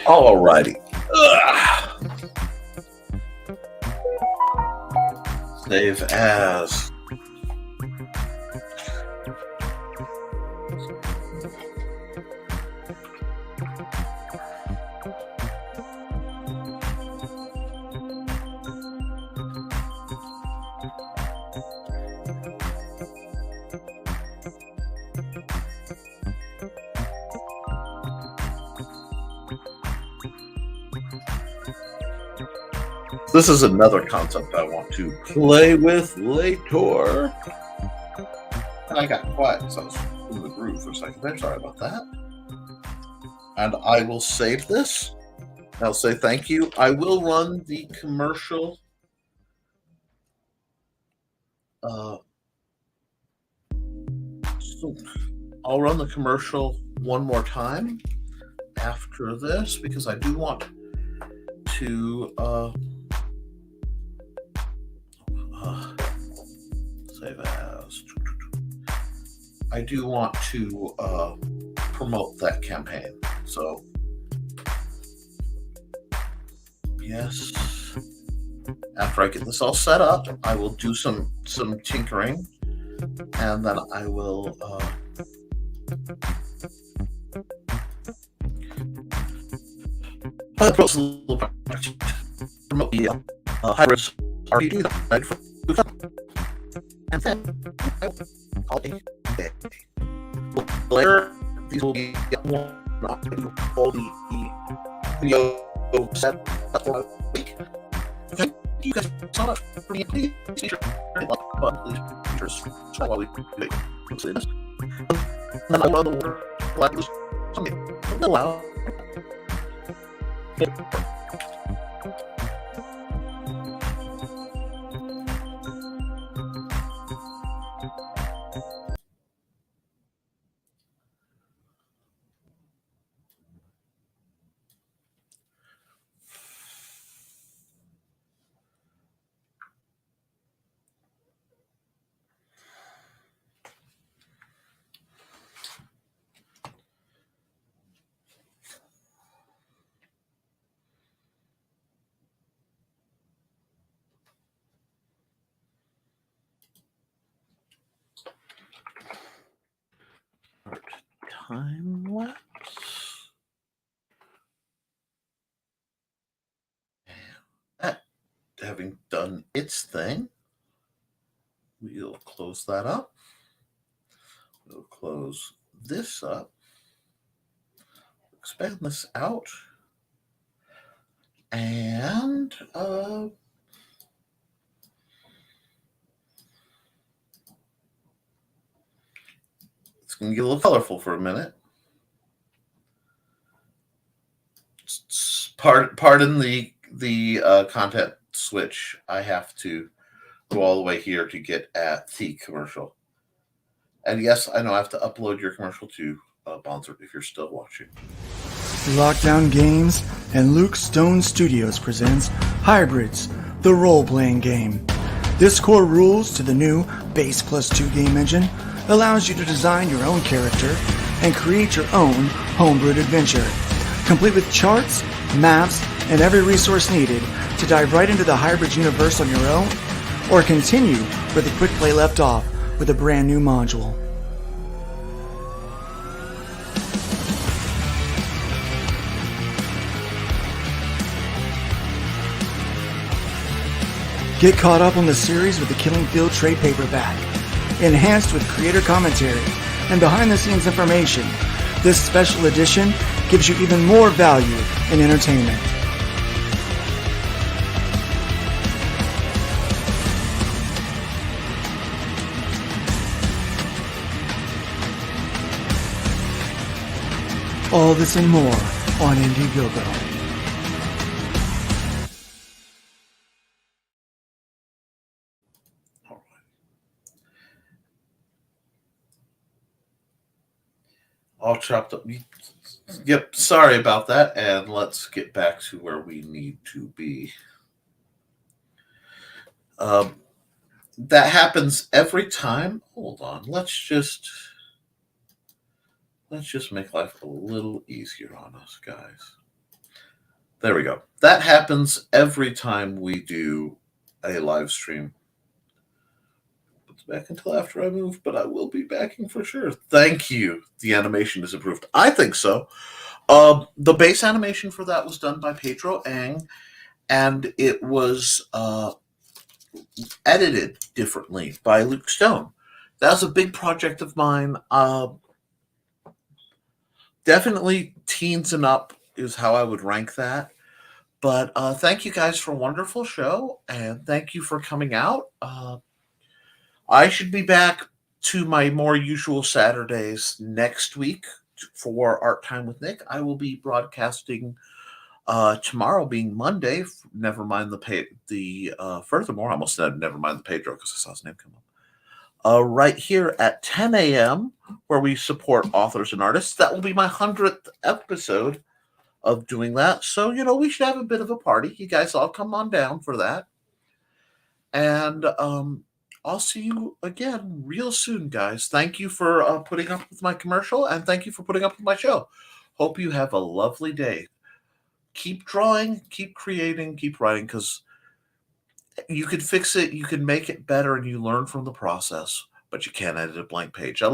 Alrighty. Save as. This is another concept I want to play with later. And I got quiet because I was in the groove for a second there. Sorry about that. And I will save this. I'll say thank you. I will run the commercial. So I'll run the commercial one more time after this because I do want to save as. I do want to promote that campaign. So yes, after I get this all set up, I will do some tinkering, and then I will promote the hybrids RPG that and then I will call it a day. later, these will be one all the video set up for a week. Thank you guys so much for being here. Please be sure to hit like button, please be sure to subscribe while we do this. And I'm on the water, like this, something a little loud. Time lapse. That having done its thing, we'll close that up. We'll close this up, expand this out, and it's going to get a little colorful for a minute. Pardon the content switch. I have to go all the way here to get at the commercial. And yes, I know I have to upload your commercial to Bonzer if you're still watching. Lockdown Games and Luke Stone Studios presents Hybrids, the role-playing game. This core rules to the new Base Plus 2 game engine allows you to design your own character and create your own homebrewed adventure, complete with charts, maps, and every resource needed to dive right into the Hybrids universe on your own, or continue where the quick play left off with a brand new module. Get caught up on the series with the Killing Field trade paperback, enhanced with creator commentary and behind-the-scenes information. This special edition gives you even more value and entertainment. All this and more on Indiegogo. All chopped up. Yep, sorry about that. And let's get back to where we need to be. That happens every time. Hold on. Let's just make life a little easier on us, guys. There we go. That happens every time we do a live stream. It's back until after I move, but I will be backing for sure. Thank you. The animation is approved. I think so. The base animation for that was done by Pedro Ang, and it was edited differently by Luke Stone. That was a big project of mine. Definitely teens and up is how I would rank that. But thank you guys for a wonderful show, and thank you for coming out. I should be back to my more usual Saturdays next week for Art Time with Nick. I will be broadcasting tomorrow, being Monday. Never mind furthermore, I almost said never mind the Pedro because I saw his name come up. Right here at 10 a.m., where we support authors and artists. That will be my 100th episode of doing that. So, we should have a bit of a party. You guys all come on down for that. And I'll see you again real soon, guys. Thank you for putting up with my commercial, and thank you for putting up with my show. Hope you have a lovely day. Keep drawing, keep creating, keep writing, because you can fix it, you can make it better, and you learn from the process, but you can't edit a blank page. I love